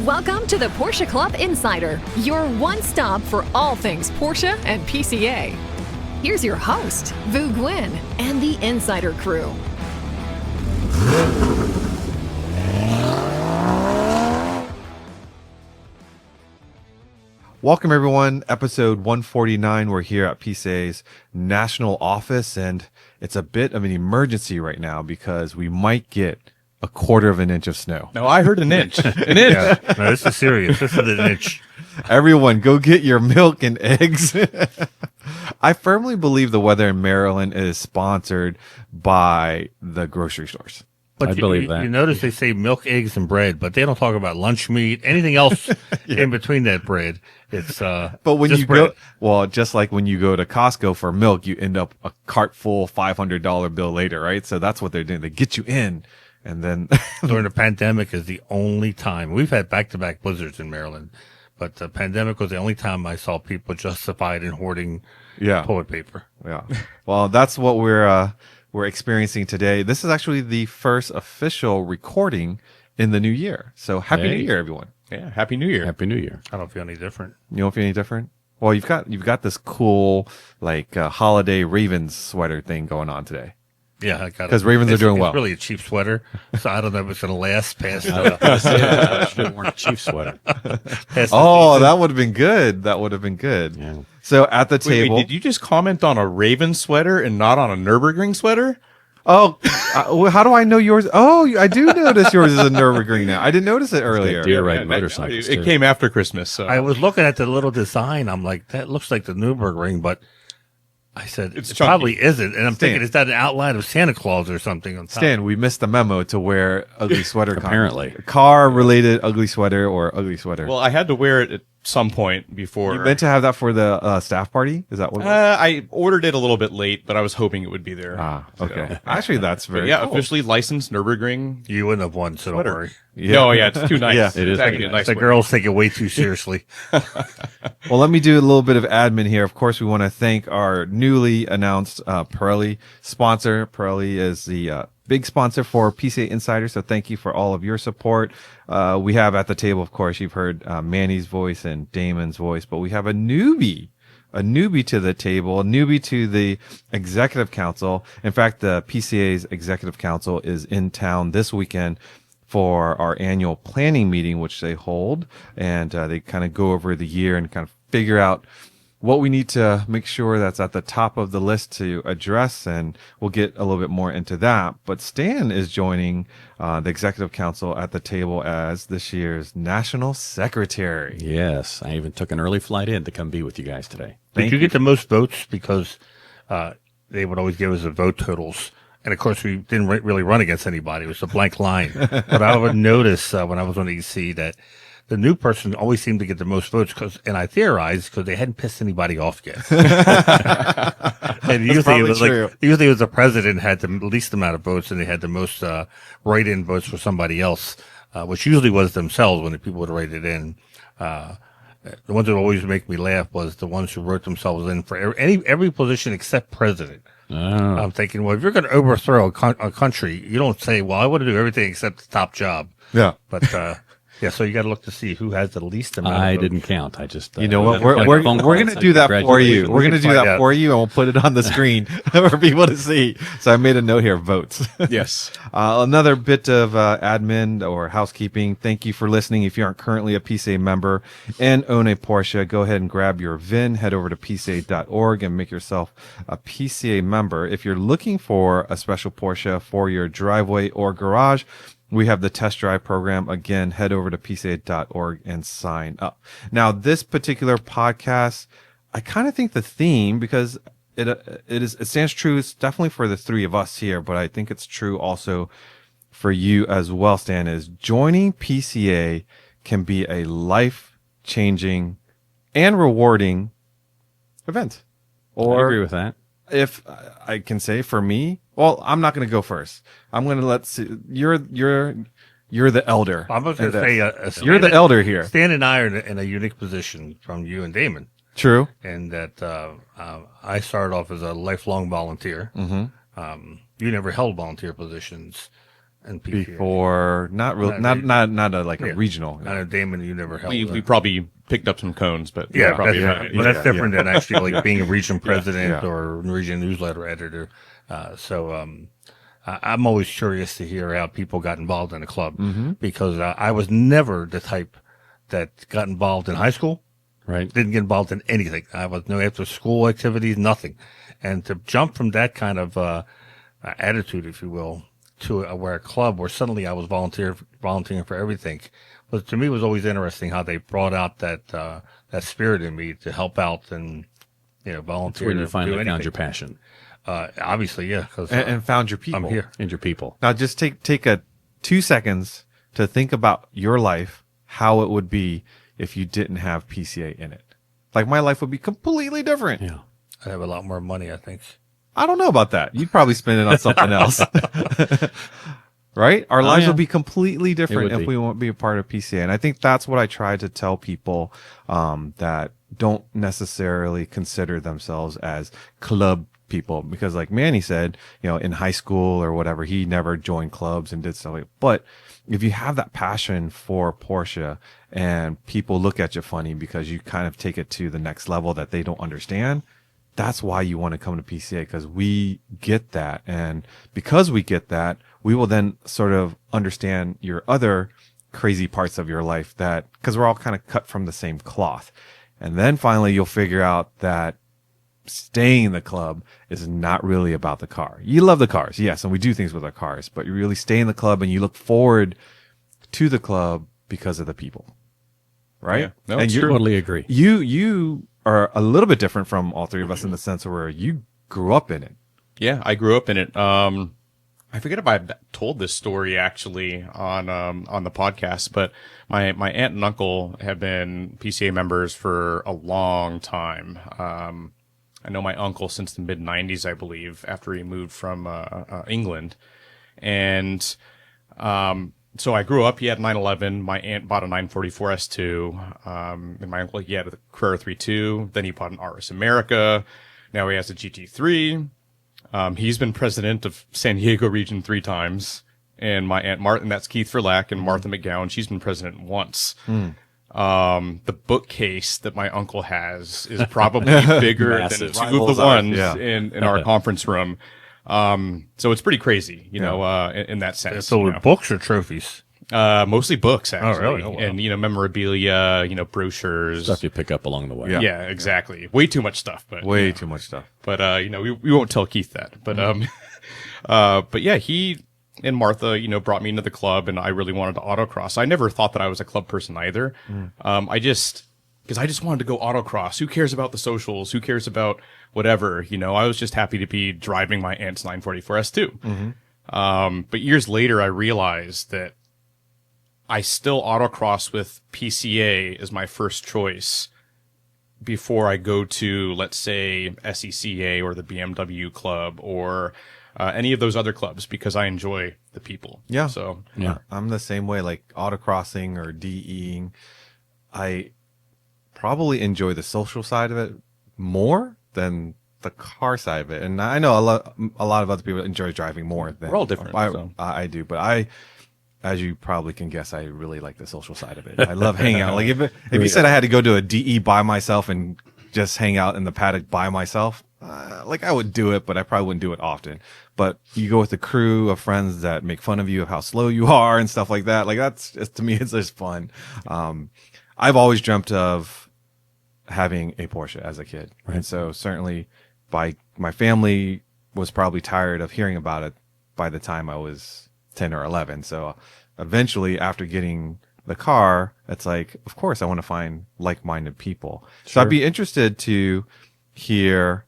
Welcome to the Porsche Club Insider, your one stop for all things Porsche and PCA. Here's your host, Vu Gwyn, and the Insider crew. Welcome, everyone. Episode 149. We're here at PCA's national office, and it's a bit of an emergency right now because we might get a quarter of an inch of snow. No, I heard an inch. An inch. Yeah. No, this is serious. This is an inch. Everyone, go get your milk and eggs. I firmly believe the weather in Maryland is sponsored by the grocery stores. But I believe that. You notice they say milk, eggs, and bread, but they don't talk about lunch meat, anything else in between that bread. It's But when just you bread. go, well, just like when you go to Costco for milk, you end up a cart full $500 bill later, right? So that's what they're doing. They get you in, and then During the pandemic is the only time. We've had back-to-back blizzards in Maryland, but the pandemic was the only time I saw people justified in hoarding yeah. toilet paper. Yeah. Well, that's what we're experiencing today. This is actually the first official recording in the new year. So happy Hey. New Year, everyone. Yeah, Happy New Year. Happy New Year. I don't feel any different. You don't feel any different? Well, you've got this cool like holiday Ravens sweater thing going on today. Yeah, I got it. 'Cause Ravens are doing well. It's really a cheap sweater, so I don't know if it's going to last past. I should have worn a Chiefs sweater. Past Oh, the that would have been good. That would have been good. Yeah. So at the Wait, table. did you just comment on a Raven sweater and not on a Nürburgring sweater? Oh, well, how do I know yours? Oh, I do notice yours is a Nürburgring now. I didn't notice it earlier. Deer riding Yeah, motorcycles. It too. came after Christmas. So. I was looking at the little design. I'm like, that looks like the Nürburgring, but I said It's it chunky. probably isn't. And I'm Stan. thinking, is that an outline of Santa Claus or something on top? Stan, we missed the memo to wear ugly sweater. Apparently. Car-related ugly sweater or ugly sweater. Well, I had to wear it at some point before. You meant to have that for the staff party? Is that what? I ordered it a little bit late, but I was hoping it would be there. Okay. Actually, that's But very yeah, cool. officially licensed Nürburgring. You wouldn't have won, so Sweater. don't worry. Yeah. No, yeah, it's too nice. Yeah. It's It is actually very a nice The sweater. girls take it way too seriously. Well, let me do a little bit of admin here. Of course, we want to thank our newly announced Pirelli sponsor. Pirelli is the big sponsor for PCA Insider, so thank you for all of your support. We have at the table, of course, you've heard Manny's voice and Damon's voice, but we have a newbie to the table, a newbie to the executive council. In fact, the PCA's executive council is in town this weekend for our annual planning meeting, which they hold, and they kind of go over the year and kind of figure out what we need to make sure that's at the top of the list to address, and we'll get a little bit more into that. But Stan is joining the executive council at the table as this year's national secretary. Yes. I even took an early flight in to come be with you guys today. Did you get the most votes? Because they would always give us the vote totals. And, of course, we didn't really run against anybody. It was a blank line. But I would notice when I was on EC that the new person always seemed to get the most votes, and I theorized because they hadn't pissed anybody off yet. And usually it was the president had the least amount of votes, and they had the most write-in votes for somebody else, which usually was themselves when the people would write it in. The ones that always make me laugh was the ones who wrote themselves in for every position except president. Oh. I'm thinking, well, if you're going to overthrow a country, you don't say, well, I want to do everything except the top job. Yeah. But, yeah, so you got to look to see who has the least amount of I votes. didn't count. I just. You know what? got a We're phone call going that to said do that for you. congratulations. We're going to do find that out. for you, and we'll put it on the screen for people to see. So I made a note here, votes. Yes. Another bit of admin or housekeeping. Thank you for listening. If you aren't currently a PCA member and own a Porsche, go ahead and grab your VIN, head over to PCA.org and make yourself a PCA member. If you're looking for a special Porsche for your driveway or garage, we have the test drive program. Again, head over to PCA.org and sign up. Now, this particular podcast, I kind of think the theme, because it stands true. It's definitely for the three of us here, but I think it's true also for you as well, Stan, is joining PCA can be a life-changing and rewarding event. I agree with that. If I can say for me, well, I'm not going to go first. I'm going to you're the elder. I'm going to say, you're the elder here. Stan and I are in a unique position from you and Damon. True. And that I started off as a lifelong volunteer. Mm-hmm. You never held volunteer positions. And PCA. before, not real, not a, like a regional. Not a Damon you never held. We probably picked up some cones, but Yeah, probably that's, right. but that's different than actually like being a region president Yeah. or region newsletter editor. I'm always curious to hear how people got involved in a club because I was never the type that got involved in high school. Right. Didn't get involved in anything. I was no after school activities, nothing. And to jump from that kind of attitude, if you will, to where a club where suddenly I was volunteering for everything, but to me it was always interesting how they brought out that spirit in me to help out and That's volunteer. when you to finally do found anything. your passion Obviously, yeah, because And found your people. I'm here. and your people. Now just take a 2 seconds to think about your life, how it would be if you didn't have PCA in it. Like my life would be completely different. Yeah. I have a lot more money, I think. I don't know about that. You'd probably spend it on something else. Right? Our lives yeah. would be completely different It would if be. we won't be a part of PCA. And I think that's what I try to tell people that don't necessarily consider themselves as club people. Because like Manny said, in high school or whatever, he never joined clubs and did stuff like that. But if you have that passion for Porsche and people look at you funny because you kind of take it to the next level that they don't understand, that's why you want to come to PCA, because we get that. And because we get that, we will then sort of understand your other crazy parts of your life, that because we're all kind of cut from the same cloth. And then finally you'll figure out that staying in the club is not really about the car. You love the cars, yes, and we do things with our cars, but you really stay in the club and you look forward to the club because of the people, right? Yeah. No, and it's you're- true. Totally agree. You are a little bit different from all three of us in the sense where you grew up in it. Yeah, I grew up in it. I forget if I told this story actually on the podcast, but my aunt and uncle have been PCA members for a long time. I know my uncle since the mid '90s, I believe, after he moved from England, and so I grew up. He had a 911. My aunt bought a 944 S2, and my uncle he had a Carrera 3.2. Then he bought an RS America. Now he has a GT3. He's been president of San Diego region 3 times. And my Aunt Martha, and that's Keith Verlack, and Martha McGowan, she's been president once. The bookcase that my uncle has is probably bigger than Massive. 2 of Rivals the ours, ones yeah. in our conference room. So it's pretty crazy, in that sense. So with books or trophies? Mostly books, actually. really? Oh, wow. And, memorabilia, brochures. Stuff you pick up along the way. Yeah. Yeah, exactly. Way too much stuff, but Way too much stuff. but we won't tell Keith that. But but yeah, he and Martha, brought me into the club, and I really wanted to autocross. I never thought that I was a club person either. Because I just wanted to go autocross. Who cares about the socials? Who cares about whatever? I was just happy to be driving my aunt's 944 S2. But years later, I realized that I still autocross with PCA as my first choice before I go to, let's say, SECA or the BMW club or any of those other clubs, because I enjoy the people. Yeah. So Yeah. I'm the same way, like autocrossing or DEing. I probably enjoy the social side of it more than the car side of it. And I know a lot of other people enjoy driving more than We're all different, so. I do, but as you probably can guess, I really like the social side of it. I love hanging out. Like if you said I had to go to a DE by myself and just hang out in the paddock by myself, like I would do it, but I probably wouldn't do it often. But you go with a crew of friends that make fun of you of how slow you are and stuff like that. Like that's just, to me, it's just fun. I've always dreamt of having a Porsche as a kid. Right. And so certainly my family was probably tired of hearing about it by the time I was 10 or 11. So eventually after getting the car, it's like, of course I want to find like-minded people. Sure. So I'd be interested to hear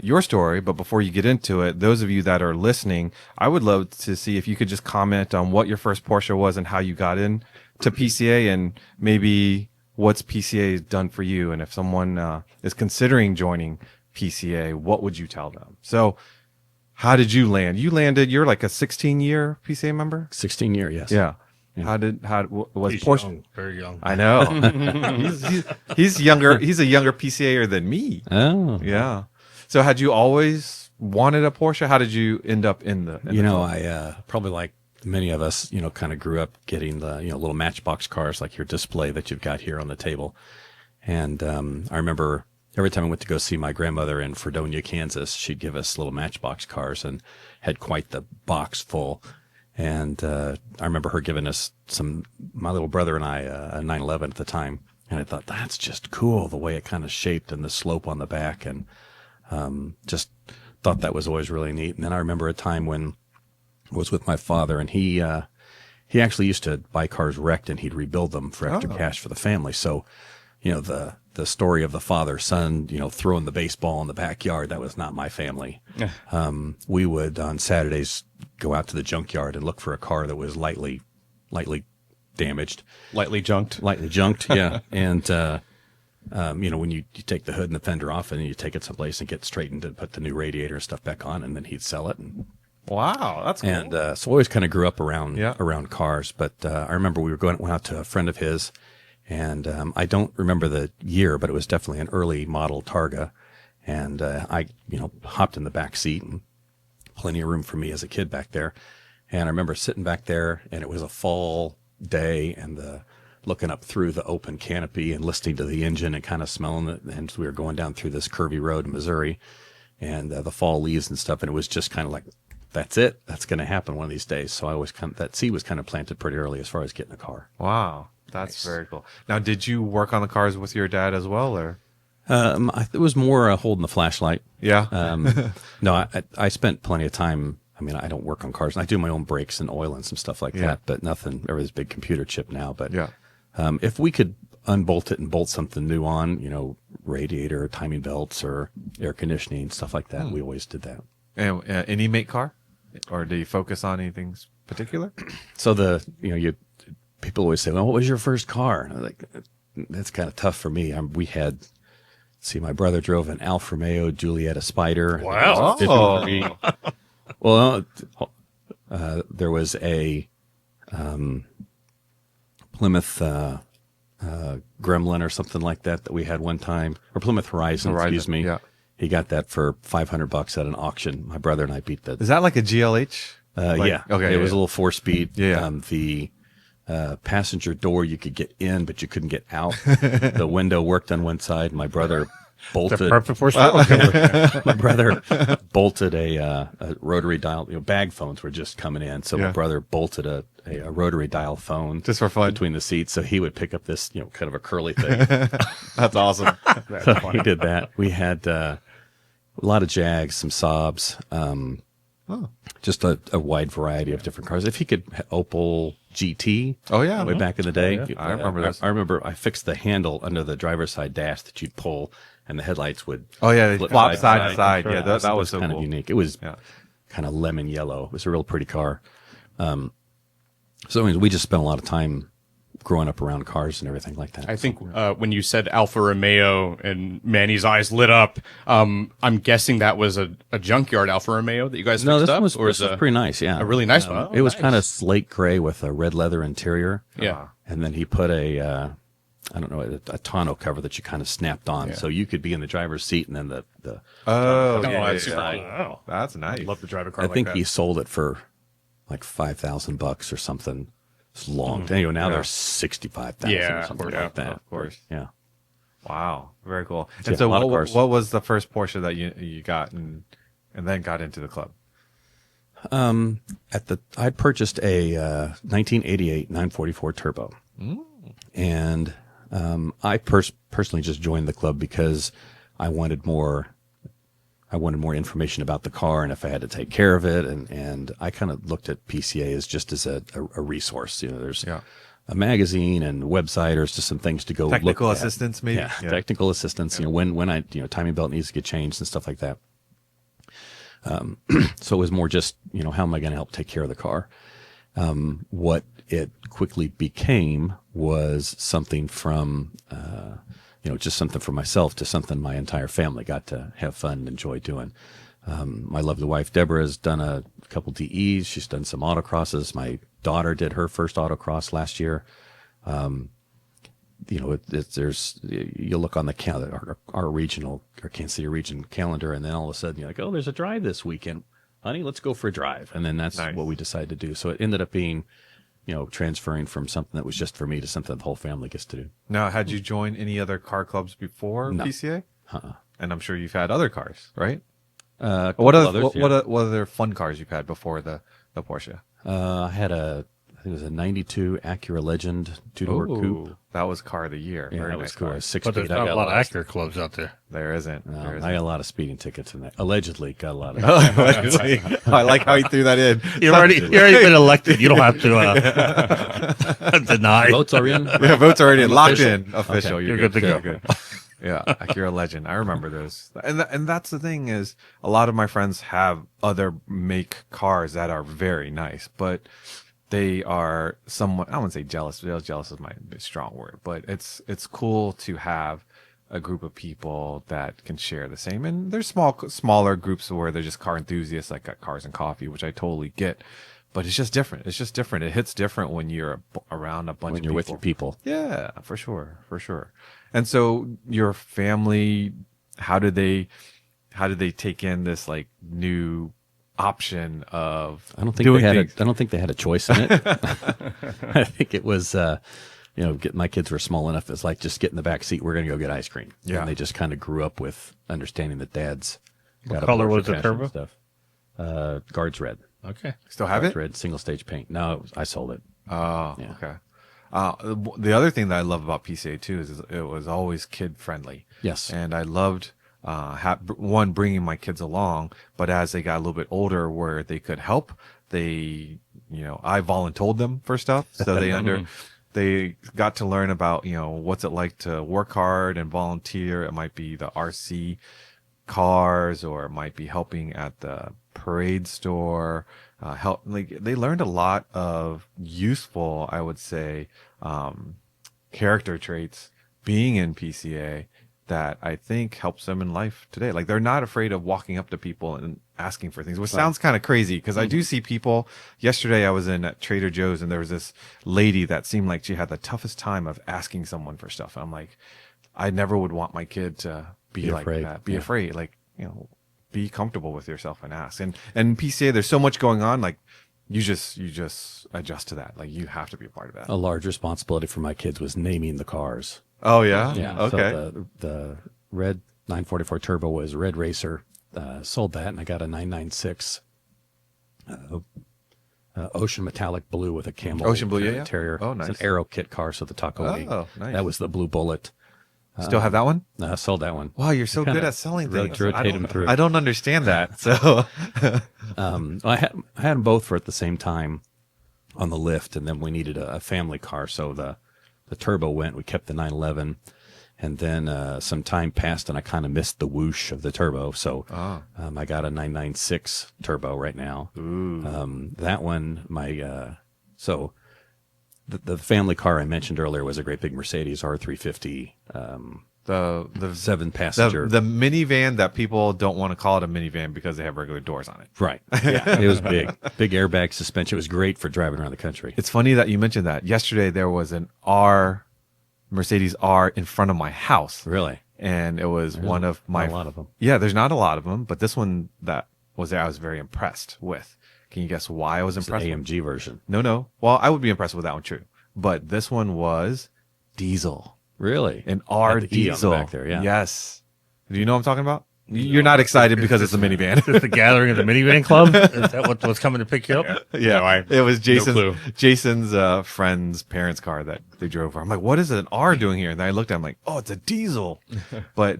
your story, but before you get into it, those of you that are listening, I would love to see if you could just comment on what your first Porsche was and how you got in to PCA, and maybe what's PCA done for you. And if someone is considering joining PCA, what would you tell them? So how did you land? You're like a 16-year PCA member? 16-year, yes. Yeah. Was He's Porsche? young, very young. I know. he's younger. He's a younger PCAer than me. Oh. Yeah. So had you always wanted a Porsche? How did you end up in the? I probably like many of us, kind of grew up getting the, little matchbox cars like your display that you've got here on the table. And I remember every time I went to go see my grandmother in Fredonia, Kansas, she'd give us little matchbox cars and had quite the box full. And I remember her giving us my little brother and I, a 911 at the time. And I thought, that's just cool, the way it kind of shaped and the slope on the back. And just thought that was always really neat. And then I remember a time when I was with my father, and he actually used to buy cars wrecked, and he'd rebuild them for extra cash for the family. So, the story of the father-son, throwing the baseball in the backyard, that was not my family. We would, on Saturdays, go out to the junkyard and look for a car that was lightly damaged. Lightly junked. Lightly junked, yeah. And, when you take the hood and the fender off and you take it someplace and get straightened and put the new radiator and stuff back on, and then he'd sell it. And, Wow, that's cool. And so I always kind of grew up around cars. But I remember we went out to a friend of his, and I don't remember the year, but it was definitely an early model Targa. And I hopped in the back seat, and plenty of room for me as a kid back there. And I remember sitting back there, and it was a fall day, and looking up through the open canopy and listening to the engine and kind of smelling it. And we were going down through this curvy road in Missouri, and the fall leaves and stuff. And it was just kind of like, that's it. That's going to happen one of these days. So I always that seed was kind of planted pretty early as far as getting a car. Wow, that's very cool. Now, did you work on the cars with your dad as well, or? It was more holding the flashlight. Yeah. No, I spent plenty of time. I mean, I don't work on cars. I do my own brakes and oil and some stuff like that, but nothing. Everything's big computer chip now. But if we could unbolt it and bolt something new on, radiator, timing belts, or air conditioning, stuff like that, we always did that. And any make car, or do you focus on anything particular? So people always say, "Well, what was your first car?" And I was like, that's kind of tough for me. My brother drove an Alfa Romeo Giulietta Spider. Wow. Well, there was a Plymouth Gremlin or something like that we had one time, or Plymouth Horizon, excuse me. Yeah. He got that for $500 at an auction. My brother and I beat that. Is that like a GLH? Yeah. Okay. It was a little 4-speed. Yeah. The passenger door you could get in, but you couldn't get out. The window worked on one side. My brother bolted. Perfect for sport. My brother bolted a rotary dial. Bag phones were just coming in, so my brother bolted a rotary dial phone Just for fun. between the seats, so he would pick up this kind of a curly thing. That's awesome. So he did that. We had a lot of Jags, some Saabs, just a wide variety of different cars. If he could, Opel GT. Oh, yeah. way back in the day. I remember this. I remember I fixed the handle under the driver's side dash that you'd pull, and the headlights would. Oh, yeah, they flip flop side to side. Sure. Yeah, that was so kind cool. of unique. It was Yeah. kind of lemon yellow. It was a real pretty car. So anyways, we just spent a lot of time growing up around cars and everything like that. I think when you said Alfa Romeo and Manny's eyes lit up, I'm guessing that was a junkyard Alfa Romeo that you guys No, fixed this up? one was, or this is was pretty nice. Yeah, a really nice one. It was kind of slate gray with a red leather interior. Yeah. And then he put a tonneau cover that you kind of snapped on, so you could be in the driver's seat, and then the Oh, Oh, yeah, that's super yeah. cool. Wow. That's nice. I'd love to drive a car I like think that. he sold it for like $5,000 or something. It's long. Anyway, now they're 65,000 Yeah, or something yeah, like that. of course. Yeah. Wow, very cool. Yeah, And so, a lot of what, cars. what was the first Porsche that you got and then got into the club? I purchased a 1988 944 Turbo, and I personally just joined the club because I wanted more information about the car and if I had to take care of it, and I kind of looked at PCA as just as a resource. There's a magazine and website, or it's just some things to go Technical look at. assistance, maybe. Yeah, technical assistance. When I timing belt needs to get changed and stuff like that. So it was more just how am I going to help take care of the car? What it quickly became was something from just something for myself to something my entire family got to have fun and enjoy doing. My lovely wife Deborah has done a couple DEs. She's done some autocrosses. My daughter did her first autocross last year. You look on the calendar, our Kansas City region calendar, and then all of a sudden you're like, oh, there's a drive this weekend. honey, let's go for a drive. And then that's Nice. what we decided to do. So it ended up being, transferring from something that was just for me to something the whole family gets to do. Now, had you joined any other car clubs before No. PCA? Uh-uh. And I'm sure you've had other cars, right? What What others? what other fun cars you've had before the Porsche? I had I think it was a 92 Acura Legend 2-door coupe. That was car of the year. Yeah, Very that nice was cool. car. A 6 But there's not a lot of Acura clubs out there. There isn't. There isn't. I got a lot of speeding tickets in that. Allegedly got a lot of. I like how he threw that in. You've already been elected. You don't have to deny. Votes are in. Yeah, votes already in. Locked Official. in. Official. Okay. You're You're good to go. You're good. Yeah, Acura Legend. I remember those. And that's the thing is, a lot of my friends have other make cars that are very nice, but they are somewhat, I wouldn't say jealous. Jealous is my strong word, but it's cool to have a group of people that can share the same. And there's smaller groups where they're just car enthusiasts, like at Cars and Coffee, which I totally get. But it's just different. It's just different. It hits different when you're around a bunch When of you're people. with your people. Yeah, for sure, for sure. And so your family, how did they take in this like new option of I don't think doing they had. things? I don't think they had a choice in it. I think it was. My kids were small enough. It's like just get in the back seat. We're going to go get ice cream. Yeah. And they just kind of grew up with understanding that dad's. What got a color Porsche was the passion and turbo? Stuff. Guards red. Okay. Still have Guards it? red, single stage paint. No, I sold it. Oh, Yeah. okay. The other thing that I love about PCA too is it was always kid friendly. Yes. And I loved bringing my kids along, but as they got a little bit older, where they could help, I voluntold them for stuff, so they got to learn about what's it like to work hard and volunteer. It might be the RC cars, or it might be helping at the parade store. They learned a lot of useful, I would say, character traits being in PCA that I think helps them in life today. Like they're not afraid of walking up to people and asking for things, which sounds kind of crazy because I do see people. Yesterday I was in at Trader Joe's and there was this lady that seemed like she had the toughest time of asking someone for stuff. I'm like, I never would want my kid to be like afraid. that. Be afraid. Like, be comfortable with yourself and ask. And PCA, there's so much going on. Like you just adjust to that. Like you have to be a part of that. A large responsibility for my kids was naming the cars. Oh yeah. Yeah. Okay. So the red 944 Turbo was Red Racer. Sold that, and I got a 996 Ocean Metallic Blue with a camel. Ocean Blue, yeah. Terrier. Oh, nice. It's an Aero kit car, so the Tacomi. Oh, nice. That was the Blue Bullet. Still have that one? I sold that one. Wow, you're so Kinda good at selling things. rotate them through. I don't understand that. So I had them both for at the same time on the lift, and then we needed a family car, so the Turbo went. We kept the 911, and then some time passed, and I kind of missed the whoosh of the Turbo, so I got a 996 Turbo right now. That one, the family car I mentioned earlier was a great big Mercedes R350. the 7-passenger. the minivan that people don't want to call it a minivan because they have regular doors on it. Right. Yeah. It was big airbag suspension. It was great for driving around the country. It's funny that you mentioned that. Yesterday there was an Mercedes R in front of my house. Really? And it was one of my Not a lot of them. Yeah, there's not a lot of them, but this one that was there I was very impressed with. Can you guess why I was It's the impressed? AMG version. No. Well, I would be impressed with that one, true. But this one was diesel. Really? An R Had the E on the diesel. back there, yeah. Yes. Do you know what I'm talking about? You're not excited because it's a minivan. Is this the gathering of the minivan club? Is that what's coming to pick you up? Yeah, it was clue. Jason's friend's parents' car that they drove for. I'm like, what is an R doing here? And then I looked at it, I'm like, oh, it's a diesel. But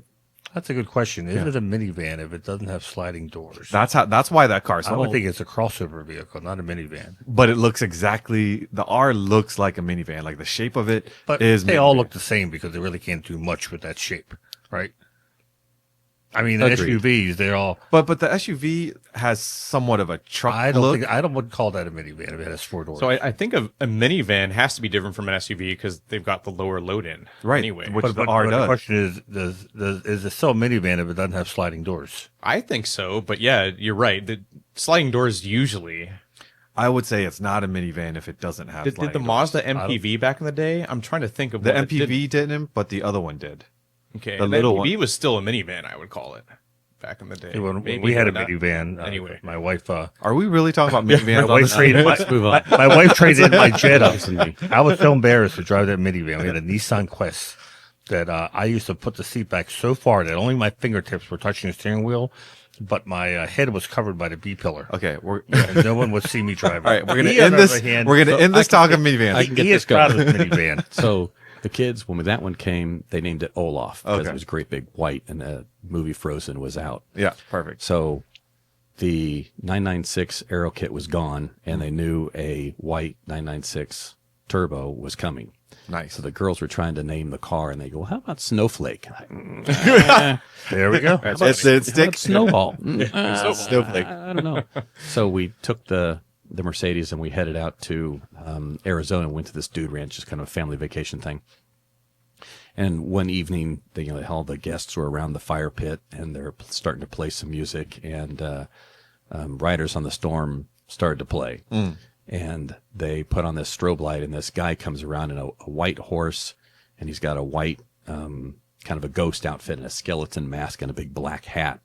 That's a good question. Is it a minivan if it doesn't have sliding doors? that's why that car's I would sold. think it's a crossover vehicle, not a minivan. But it looks the R looks like a minivan. Like the shape of it But is they all minivan. look the same because they really can't do much with that shape, right? I mean, the Agreed. SUVs, they're all. But the SUV has somewhat of a truck I look. would call that a minivan if it has 4 doors. So I think of a minivan has to be different from an SUV because they've got the lower load in. Right, Anyway, which but the R the does. question is it still a minivan if it doesn't have sliding doors? I think so. But yeah, you're right. The sliding doors usually. I would say it's not a minivan if it doesn't have. Did the sliding doors. Mazda MPV back in the day? I'm trying to think of The what it did. MPV didn't, but the other one did. Okay, the the little MPV one. was still a minivan. I would call it. back in the day. When Maybe we had a not. minivan. Anyway. My wife. Are we really talking about minivans? My on wife this? traded Let's move on. my wife traded in my Jetta. I was so embarrassed to drive that minivan. We had a Nissan Quest that I used to put the seat back so far that only my fingertips were touching the steering wheel, but my head was covered by the B pillar. Okay, And no one would see me drive. all right. We're gonna He, on end the this. other hand, We're gonna end this talk of minivans. I can get he this is proud going. of his minivan. So the kids, when that one came, they named it Olaf because Okay. it was great big white, and the movie Frozen was out. Yeah, perfect. So the 996 Aero kit was gone, and they knew a white 996 Turbo was coming. Nice. So the girls were trying to name the car, and they go, "Well, how about Snowflake?" There we go. It How sticks. about Snowball? Snowflake. I don't know. So we took the Mercedes and we headed out to Arizona and went to this dude ranch, just kind of a family vacation thing. And one evening, all the guests were around the fire pit and they're starting to play some music, and Riders on the Storm started to play. And they put on this strobe light, and this guy comes around in a white horse, and he's got a white kind of a ghost outfit and a skeleton mask and a big black hat.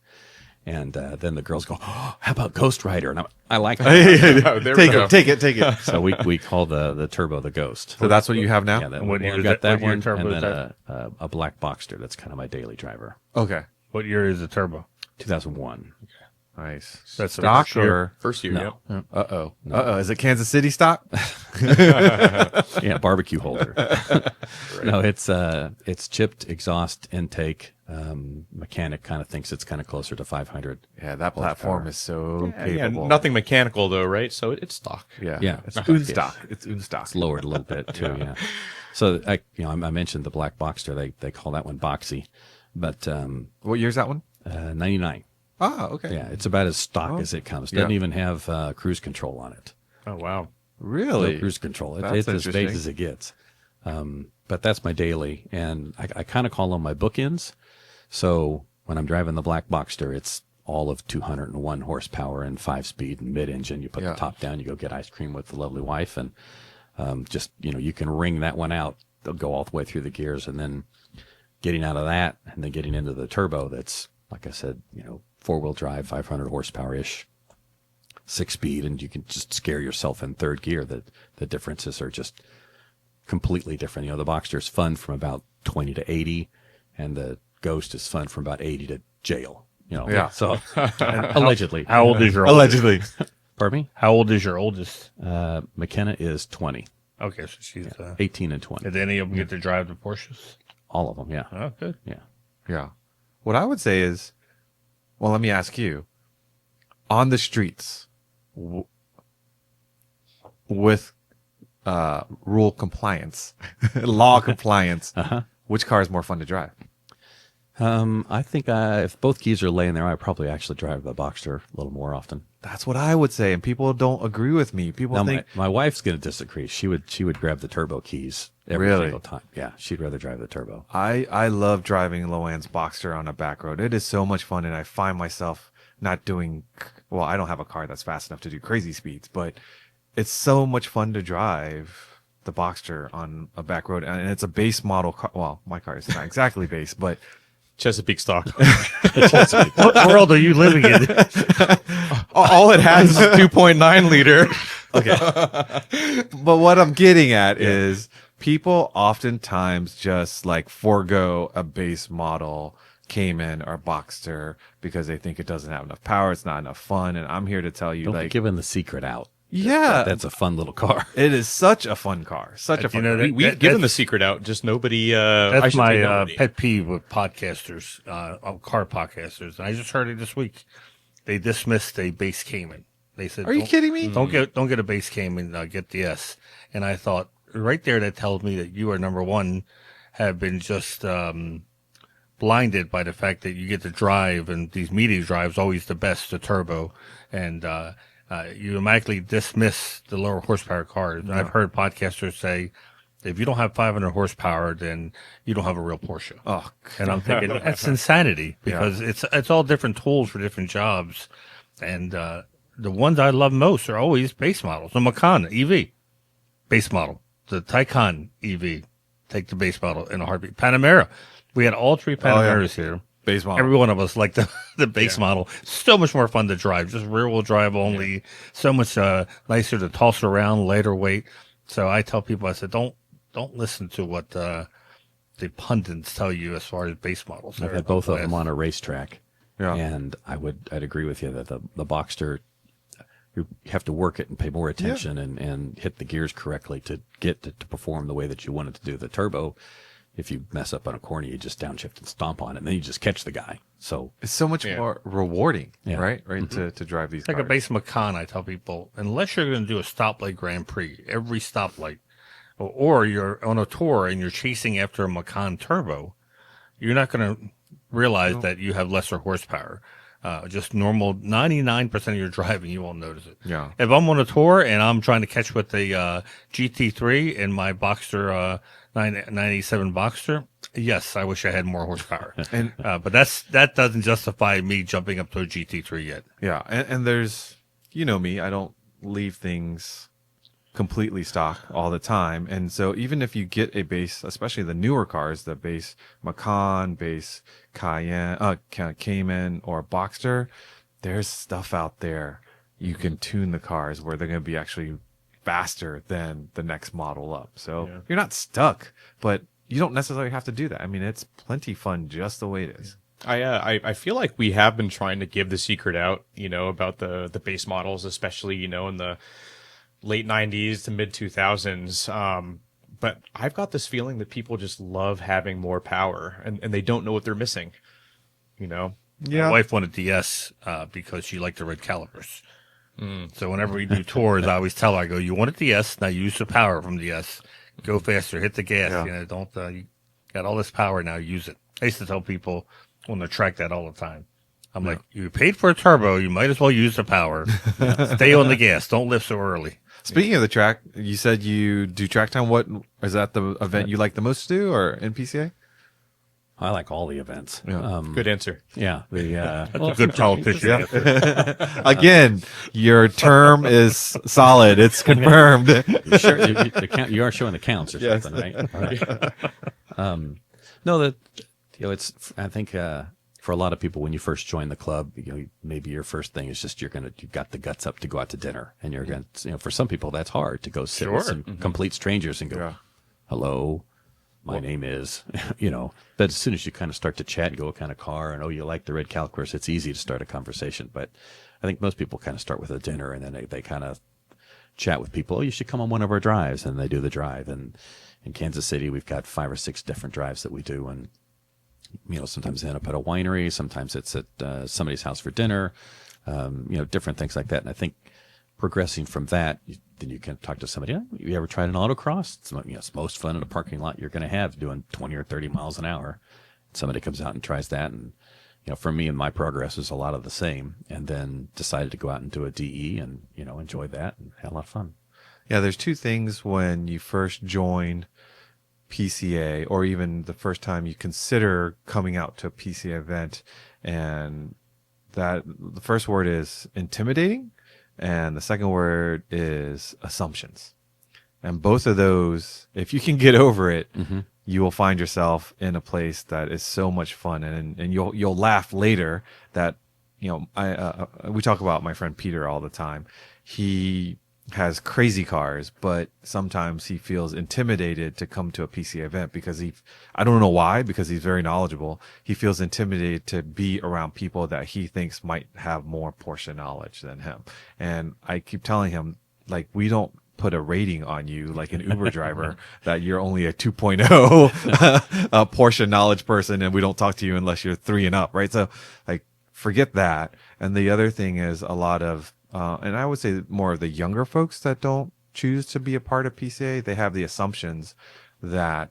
And then the girls go, "Oh, how about Ghost Rider?" And I like that. Oh, there we go. Take it. So we call the Turbo the Ghost. So that's what you have now. Yeah, that, What year we is got that- that what year one, Turbo and is then a black Boxster. That's kind of my daily driver. Okay. What year is the turbo? 2001. Nice. That's the stock first year. or First year, No. yep. uh-oh. Is it Kansas City stock? Yeah, barbecue holder. No, it's chipped exhaust intake. Mechanic kind of thinks it's kind of closer to 500. Yeah, that platform is so Yeah, capable. nothing mechanical though, right? So it's stock. Yeah. Yeah. It's Unstock. It's Unstock. It's lowered a little bit too. Yeah. So I mentioned the black Boxster. They call that one Boxy, but What year's that one? 99. Ah, okay. Yeah, it's about as stock as it comes. Doesn't even have cruise control on it. Oh wow. Really? No cruise control. That's It's as interesting. base as it gets. But that's my daily, and I kind of call them my bookends. So when I'm driving the black Boxster, it's all of 201 horsepower and 5-speed and mid-engine. You put Yeah. the top down, you go get ice cream with the lovely wife, and just you can wring that one out. They'll go all the way through the gears, and then getting out of that, and then getting into the turbo. That's like I said, 4-wheel drive, 500 horsepower ish. 6-speed, and you can just scare yourself in third gear. The differences are just completely different. The Boxster is fun from about 20 to 80, and the Ghost is fun from about 80 to jail. Yeah. So allegedly. How old is your oldest? Allegedly. Pardon me? How old is your oldest? McKenna is 20, Okay, so she's. 18 and 20. Did any of them get to drive the Porsches? All of them, yeah. Oh, good. Yeah. Yeah. What I would say is, well, let me ask you, on the streets, with rule compliance, law compliance, which car is more fun to drive? I think if both keys are laying there, I probably actually drive the Boxster a little more often. That's what I would say, and people don't agree with me. People Now, think my wife's going to disagree. She would grab the turbo keys every Really? single time. Yeah, she'd rather drive the turbo. I love driving Loan's Boxster on a back road. It is so much fun, and I find myself not doing well. I don't have a car that's fast enough to do crazy speeds, but it's so much fun to drive the Boxster on a back road, and it's a base model car. Well, my car is not exactly base, but Chesapeake stock. What world are you living in? All it has is a 2.9 liter. but what I'm getting at is people oftentimes just like forego a base model Cayman or Boxster because they think it doesn't have enough power, it's not enough fun, and I'm here to tell you, Don't be like, giving the secret out. yeah, That's a fun little car. it is such a fun car, such a fun car. We've given the secret out, just nobody. I That's should say my nobody. pet peeve with podcasters, car podcasters. And I just heard it this week. They dismissed a base Cayman. They said, Are you kidding me? Don't get a base Cayman. Get the S." And I thought, right there, that tells me that you are number one, have been just blinded by the fact that you get to drive, and these media drives always the best, the turbo, and you automatically dismiss the lower horsepower cars. And I've heard podcasters say, if you don't have 500 horsepower, then you don't have a real Porsche. Oh, And I'm thinking that's insanity, because it's all different tools for different jobs. And the ones I love most are always base models. The Macan EV, base model. The Taycan EV, take the base model in a heartbeat. Panamera. We had all three Panameras here. base model. Every one of us like the base model. So much more fun to drive. Just rear wheel drive only. Yeah. So much nicer to toss around, lighter weight. So I tell people, I said, don't listen to what the pundits tell you as far as base models. I've had both of them on a racetrack. Yeah. And I'd agree with you that the Boxster, you have to work it and pay more attention and hit the gears correctly to get to perform the way that you want it to do. The turbo, if you mess up on a corner, you just downshift and stomp on it, and then you just catch the guy. So it's so much more rewarding, right? Mm-hmm. To drive these it's like cars. a base Macan, I tell people, unless you're going to do a stoplight Grand Prix, every stoplight, or you're on a tour and you're chasing after a Macan turbo, you're not going to realize that you have lesser horsepower. Just normal 99% of your driving, you won't notice it. Yeah. If I'm on a tour and I'm trying to catch with the GT3 and my Boxster 987 Boxster, yes, I wish I had more horsepower. And but that doesn't justify me jumping up to a GT3 yet. Yeah, and there's, you know me, I don't leave things completely stock all the time. And so even if you get a base, especially the newer cars, the base Macan, base Cayman or Boxster, there's stuff out there. You can tune the cars where they're going to be actually faster than the next model up. So you're not stuck, but you don't necessarily have to do that. I mean, it's plenty fun just the way it is. I feel like we have been trying to give the secret out, about the base models, especially, in the late 90s to mid 2000s. But I've got this feeling that people just love having more power and they don't know what they're missing, Yeah. My wife wanted DS because she liked the red calipers. So whenever we do tours, I always tell her, I go, you want a DS, now use the power from the S. Go faster, hit the gas. Yeah. Don't, you got all this power now, use it. I used to tell people on the track that all the time. I'm like, you paid for a turbo, you might as well use the power. Stay on the gas, don't lift so early. Speaking of the track, you said you do track time. What is that the event you like the most to do, or in PCA? I like all the events. Yeah. Good answer. Yeah. That's a good politician. Again, your term is solid. It's confirmed. You are showing the counts or something, right? No, it's. I think for a lot of people, when you first join the club, maybe your first thing is just you've got the guts up to go out to dinner, and you're going to, for some people that's hard to go sit with some complete strangers and go, hello. My name is, but as soon as you kind of start to chat and go, what kind of car, and you like the red calipers, it's easy to start a conversation. But I think most people kind of start with a dinner and then they kind of chat with people. Oh, you should come on one of our drives, and they do the drive. And in Kansas City, we've got 5 or 6 different drives that we do. And, sometimes they end up at a winery, sometimes it's at somebody's house for dinner, different things like that. And I think progressing from that, then you can talk to somebody. You ever tried an autocross? It's most fun in a parking lot you're going to have doing 20 or 30 miles an hour. Somebody comes out and tries that, and for me and my progress is a lot of the same. And then decided to go out and do a DE and enjoy that and had a lot of fun. Yeah, there's 2 things when you first join PCA, or even the first time you consider coming out to a PCA event, and that the first word is intimidating. And the second word is assumptions. And both of those, if you can get over it, you will find yourself in a place that is so much fun. And you'll laugh later that, we talk about my friend Peter all the time. He has crazy cars, but sometimes he feels intimidated to come to a PCA event because I don't know why, because he's very knowledgeable. He feels intimidated to be around people that he thinks might have more Porsche knowledge than him. And I keep telling him, like, we don't put a rating on you like an Uber driver that you're only a 2.0 a Porsche knowledge person, and we don't talk to you unless you're 3 and up, right? So, like, forget that. And the other thing is a lot of and I would say more of the younger folks that don't choose to be a part of PCA, they have the assumptions that,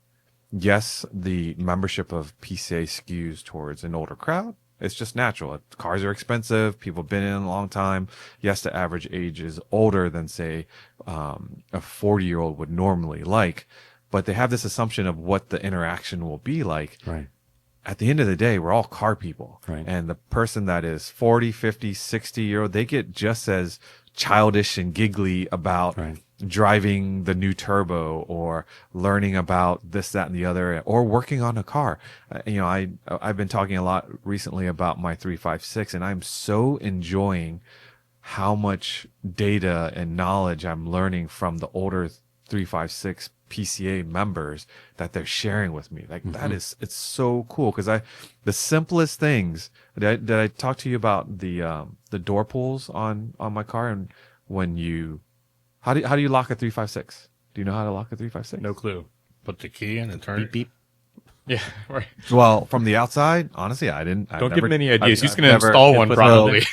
yes, the membership of PCA skews towards an older crowd. It's just natural. Cars are expensive. People have been in a long time. Yes, the average age is older than, say, a 40-year-old would normally like. But they have this assumption of what the interaction will be like. Right. At the end of the day, we're all car people. Right. And the person that is 40, 50, 60-year-old, they get just as childish and giggly about driving the new turbo or learning about this, that, and the other, or working on a car. I've been talking a lot recently about my 356, and I'm so enjoying how much data and knowledge I'm learning from the older 356 PCA members that they're sharing with me. Like it's so cool. Cause the simplest things, did I talk to you about the door pulls on my car? And when how do you lock a 356? Do you know how to lock a 356? No clue. Put the key in and turn Beep, beep. Yeah, right. Well, from the outside, honestly, Don't give him any ideas. He's going to install one probably.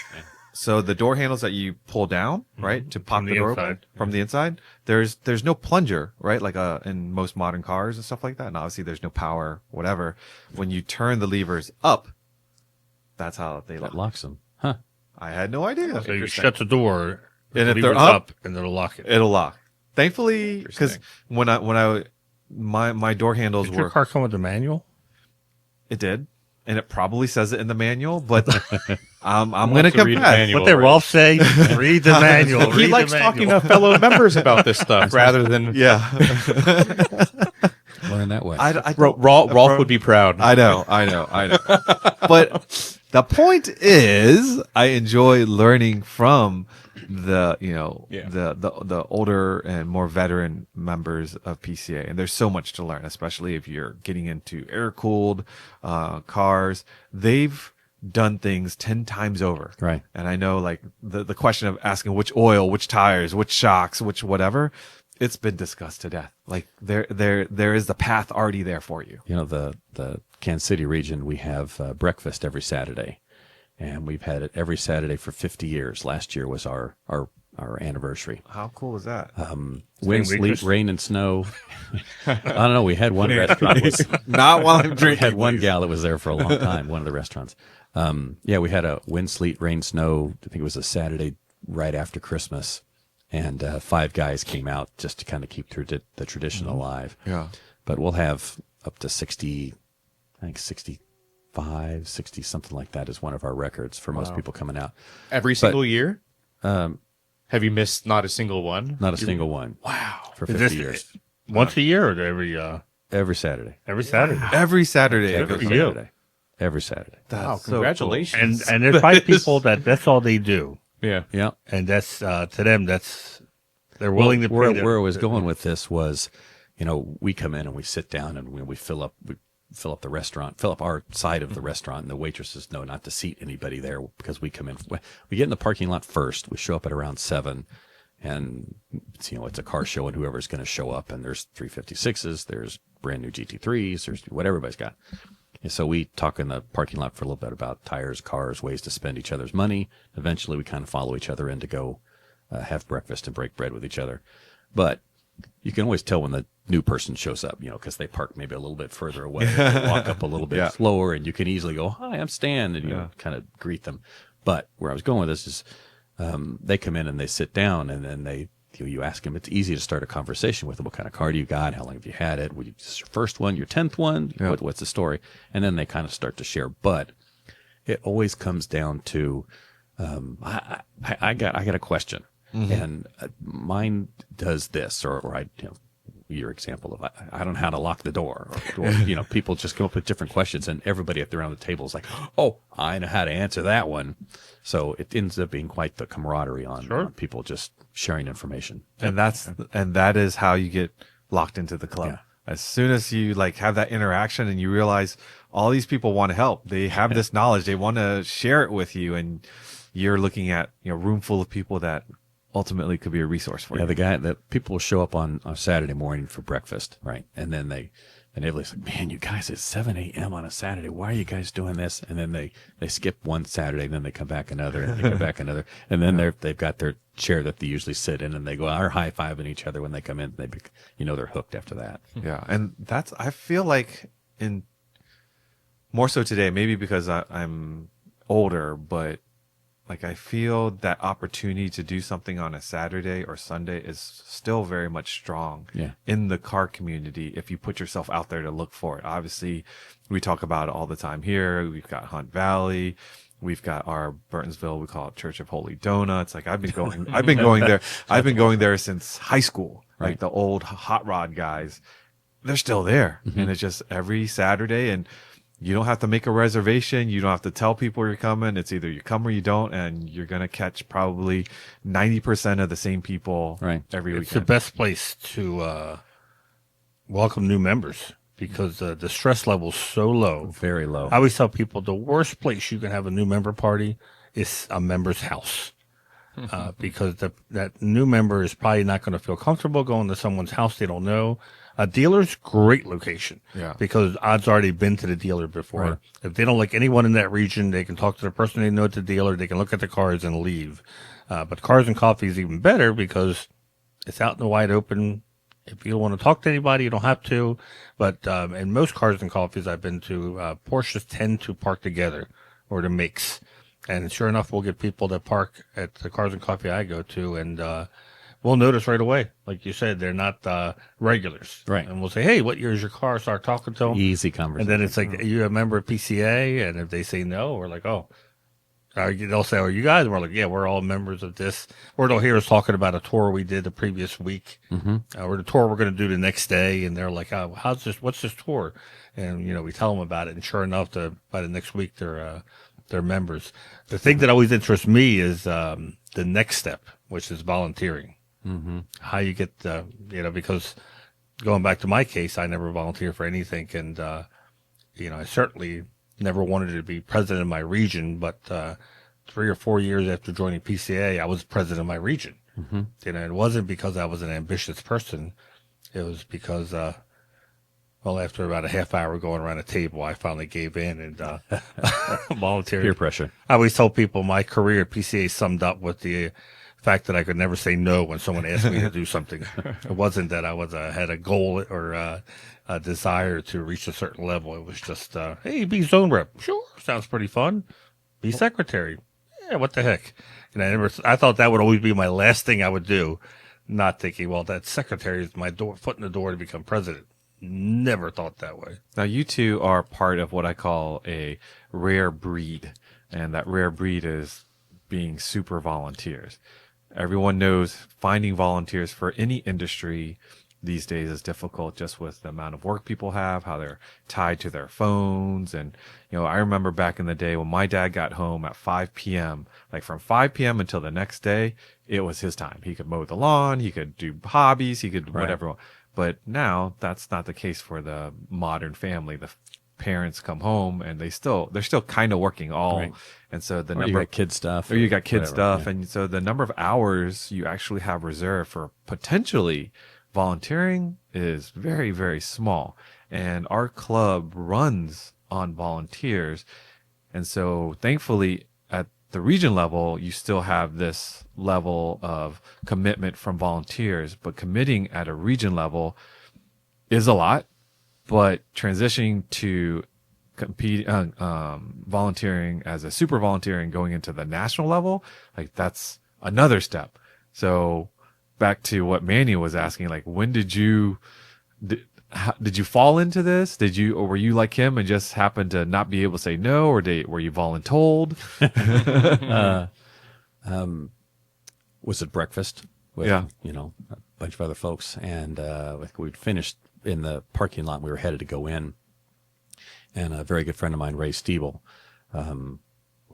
So the door handles that you pull down, right, to pop From the the door inside. open from the inside, there's no plunger, right, like in most modern cars and stuff like that. And obviously there's no power, whatever. When you turn the levers up, that's how they lock. That locks them. Huh. I had no idea. So you shut the door, And if leave they're it up, and it'll lock it. it'll lock. Thankfully, because my door handles Did were your car come with a manual? it did, and it probably says it in the manual, but I'm Wants going to to read the confess. manual. What did Rolf say? Read the manual. He likes talking to fellow members about this stuff rather than Yeah, Learn that way. Rolf would be proud. I know. But the point is, I enjoy learning from the older and more veteran members of PCA, and there's so much to learn, especially if you're getting into air cooled cars. They've done things 10 times over, Right. And I know, like the question of asking which oil, which tires, which shocks, which whatever. It's been discussed to death. Like there is the path already there for you. The Kansas City region, we have breakfast every Saturday, and we've had it every Saturday for 50 years. Last year was our anniversary. How cool is that? Wind, sleet, rain, and snow. I don't know. We had one restaurant. Not while I'm We drinking. had one gal that was there for a long time, one of the restaurants. We had a wind, sleet, rain, snow. I think it was a Saturday right after Christmas. And 5 guys came out just to kind of keep the tradition alive. Yeah. But we'll have up to 60, I think 65, 60, something like that is one of our records for most people coming out. Every single year? Have you missed not a single one? Not a single one. Wow. For 50 years. Once a year or Every Saturday. every Saturday? Every Saturday. it Every goes- you. Saturday. Every Saturday. That's Wow, so cool. congratulations. And there's 5 people that's all they do, Yeah. Yeah. and that's to them they're willing to pay where I was going with this was, we come in and we sit down and we fill up the restaurant, fill up our side of the restaurant, and the waitresses know not to seat anybody there because we come in. We get in the parking lot first. We show up at around 7, and it's a car show, and whoever's going to show up, and there's 356s, there's brand new GT3s, there's what everybody's got. And so we talk in the parking lot for a little bit about tires, cars, ways to spend each other's money. Eventually, we kind of follow each other in to go have breakfast and break bread with each other. But you can always tell when the new person shows up, because they park maybe a little bit further away, they walk up a little bit slower, and you can easily go, "Hi, I'm Stan," and kind of greet them. But where I was going with this is, they come in and they sit down, and then you ask them. It's easy to start a conversation with them. What kind of car do you got? How long have you had it? Is this your first one? Your 10th one? Yeah. What's the story? And then they kind of start to share. But it always comes down to, I got a question, and mine does this, or your example of I don't know how to lock the door, or people just come up with different questions, and everybody at around the table is like, "Oh, I know how to answer that one." So it ends up being quite the camaraderie on people just sharing information. And that is how you get locked into the club. Yeah. As soon as you have that interaction and you realize all these people want to help, they have this knowledge, they want to share it with you, and you're looking at a room full of people that ultimately could be a resource for you. The people will show up on Saturday morning for breakfast, right? And then everybody's like, "Man, you guys, it's 7 a.m. on a Saturday. Why are you guys doing this?" And then they skip one Saturday, then they come back another, and they come back another, and then they've got their chair that they usually sit in, and they go are high-fiving each other when they come in. They're hooked after that. Yeah, and I feel like in more so today, maybe because I'm older, but I feel that opportunity to do something on a Saturday or Sunday is still very much strong in the car community if you put yourself out there to look for it. Obviously, we talk about it all the time here. We've got Hunt Valley. We've got our Burtonsville, we call it Church of Holy Donuts. Like I've been going there since high school. Like Right. the old hot rod guys, they're still there. And it's just every Saturday, and you don't have to make a reservation. You don't have to tell people you're coming. It's either you come or you don't, and you're going to catch probably 90% of the same people every weekend. It's the best place to welcome new members because the stress level is so low. Very low. I always tell people the worst place you can have a new member party is a member's house. Because that new member is probably not going to feel comfortable going to someone's house they don't know. A dealer's great location, because odds are they've been to the dealer before. Right. If they don't like anyone in that region, they can talk to the person they know at the dealer. They can look at the cars and leave. But Cars and Coffee is even better because it's out in the wide open. If you don't want to talk to anybody, you don't have to. But in most Cars and Coffees I've been to, Porsches tend to park together, or the makes. And sure enough, we'll get people that park at the Cars and Coffee I go to, and we'll notice right away. Like you said, they're not regulars. Right. And we'll say, hey, what year is your car? Start talking to them. Easy And conversation. then it's like, are you a member of PCA? And if they say no, we're like, oh. They'll say, are you guys? And we're like, yeah, we're all members of this. Or they'll hear us talking about a tour we did the previous week, or the tour we're going to do the next day. And they're like, oh, what's this tour? And, we tell them about it. And sure enough, by the next week, they're members. The thing that always interests me is the next step, which is volunteering. How you get, because going back to my case, I never volunteered for anything. And, I certainly never wanted to be president of my region, but 3 or 4 years after joining PCA, I was president of my region. It wasn't because I was an ambitious person. It was because, after about a half hour going around a table, I finally gave in and volunteered. Peer pressure. I always tell people my career at PCA summed up with the fact that I could never say no when someone asked me to do something. It wasn't that I had a goal or a desire to reach a certain level. It was just, hey, be zone rep. Sure, sounds pretty fun. Be secretary. Yeah, what the heck? And I thought that would always be my last thing I would do, not thinking, well, that secretary is my foot in the door to become president. Never thought that way. Now, you two are part of what I call a rare breed, and that rare breed is being super volunteers. Everyone knows finding volunteers for any industry these days is difficult, just with the amount of work people have, how they're tied to their phones. And, I remember back in the day when my dad got home at 5 p.m., like from 5 p.m. until the next day, it was his time. He could mow the lawn, he could do hobbies, he could whatever. But now that's not the case for the modern family. The parents come home and they're still kind of working all. Right. And so Or you got kid stuff. or you got kid whatever, stuff. yeah. And so the number of hours you actually have reserved for potentially volunteering is very, very small. And our club runs on volunteers. And so thankfully at the region level, you still have this level of commitment from volunteers, but committing at a region level is a lot. But transitioning to volunteering as a super volunteer and going into the national level, like that's another step. So back to what Manny was asking, like, when did you fall into this? Or were you like him and just happened to not be able to say no, or were you voluntold? Was at breakfast with, a bunch of other folks. And we'd finished in the parking lot. We were headed to go in. And a very good friend of mine, Ray Stiebel, who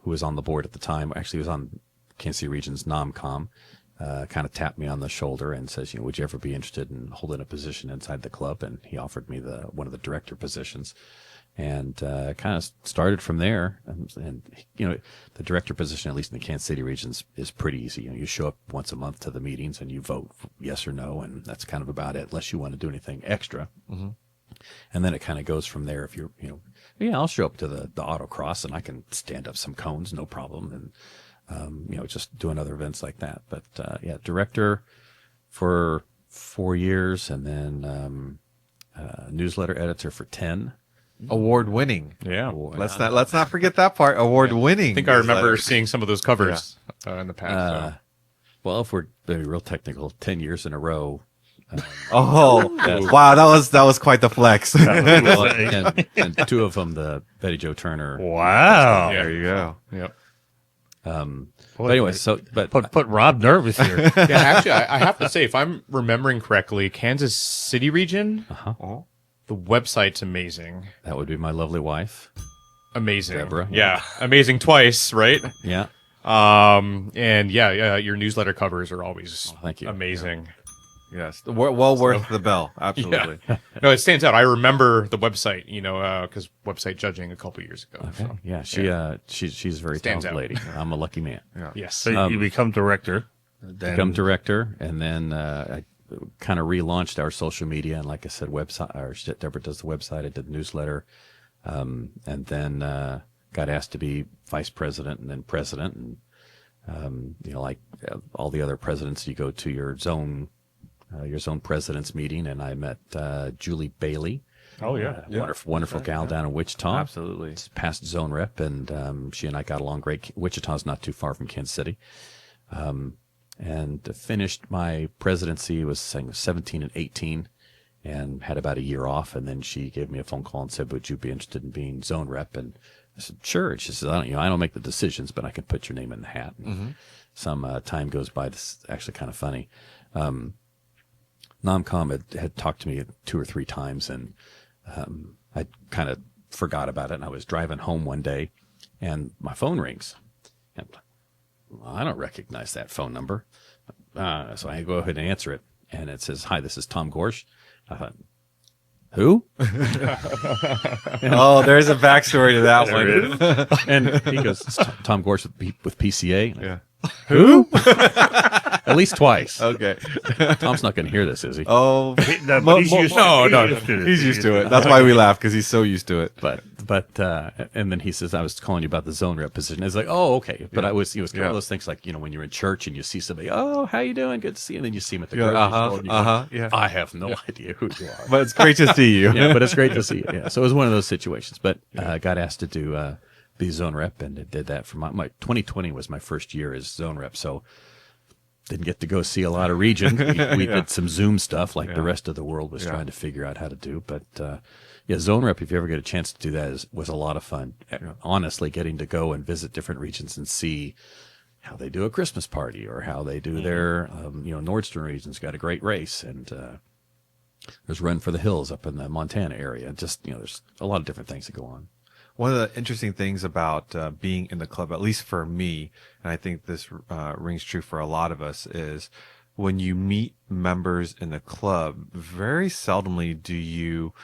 was on the board at the time, actually was on Kansas City Region's NOMCOM, kind of tapped me on the shoulder and says, would you ever be interested in holding a position inside the club? And he offered me one of the director positions. And kind of started from there. And the director position, at least in the Kansas City region, is pretty easy. You show up once a month to the meetings and you vote yes or no, and that's kind of about it, unless you want to do anything extra. Mm-hmm. And then it kind of goes from there. If I'll show up to the autocross and I can stand up some cones, no problem. And, just doing other events like that. But, director for 4 years, and then newsletter editor for 10. Award winning. Yeah. Let's not forget that part. Award winning. I think I remember seeing some of those covers in the past. Well, if we're being real technical, 10 years in a row, Oh, wow, that was quite the flex. Well, and two of them, the Betty Joe Turner. Wow. There you go. Yep. But anyway, Put Rob nervous here. Yeah, actually, I have to say, if I'm remembering correctly, Kansas City region, the website's amazing. that would be my lovely wife. Amazing. Deborah. Yeah. Amazing twice, right? Yeah. And yeah, your newsletter covers are always thank you. amazing. Yes, well worth the bell. Absolutely. No, it stands out. I remember the website, because website judging a couple years ago. Okay. So, Yeah, she's a very Stands talented out. lady. I'm a lucky man. yes. So you become director. Then Become director, and then I kind of relaunched our social media. And like I said, Deborah does the website. I did the newsletter, and then got asked to be vice president and then president. And like all the other presidents, you go to your zone president's meeting, and I met Julie Bailey. Oh yeah. Wonderful gal down in Wichita. Absolutely. Past zone rep, and she and I got along great. Wichita's not too far from Kansas City. And finished my presidency, was saying 17 and 18, and had about a year off. And then she gave me a phone call and said, "Would you be interested in being zone rep?" And I said, "Sure." And she said, "I don't make the decisions, but I can put your name in the hat." And some time goes by. This is actually kind of funny. Nomcom had talked to me 2 or 3 times, and I kind of forgot about it. And I was driving home one day, and my phone rings. And well, I don't recognize that phone number. So I go ahead and answer it. And it says, "Hi, this is Tom Gorsh." I thought, who? Oh, there's a backstory to that one. And he goes, "It's Tom Gorsh with PCA." Yeah. Who? At least twice. Okay. Tom's not going to hear this, is he? Oh, He's used to it. he's used to it. That's why we laugh, because he's so used to it. But and then he says, "I was calling you about the zone rep position." It's like, "Oh, okay." But it was one of those things like, when you're in church and you see somebody, "Oh, how you doing? Good to see you." And then you see him at the grocery store. And you go, Yeah. I have no idea who you are. But it's great to see you. Yeah, but it's great to see you. Yeah. So it was one of those situations. But got asked to do be zone rep, and did that for my 2020 was my first year as zone rep. So didn't get to go see a lot of regions. We did some Zoom stuff like the rest of the world was trying to figure out how to do. But zone rep, if you ever get a chance to do that, was a lot of fun. Honestly, getting to go and visit different regions and see how they do a Christmas party, or how they do their, Nordstrom region's got a great race, and there's Run for the Hills up in the Montana area. Just, there's a lot of different things that go on. One of the interesting things about being in the club, at least for me, and I think this rings true for a lot of us, is when you meet members in the club, very seldomly do you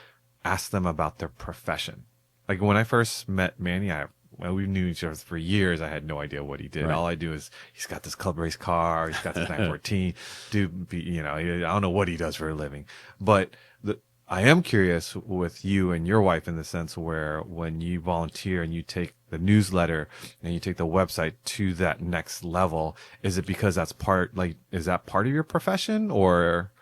ask them about their profession. Like when I first met Manny, we knew each other for years. I had no idea what he did. Right. All I do is he's got this club race car. He's got this 914. Dude, I don't know what he does for a living. But I am curious with you and your wife in the sense where when you volunteer and you take the newsletter and you take the website to that next level, is it because is that part of your profession, or?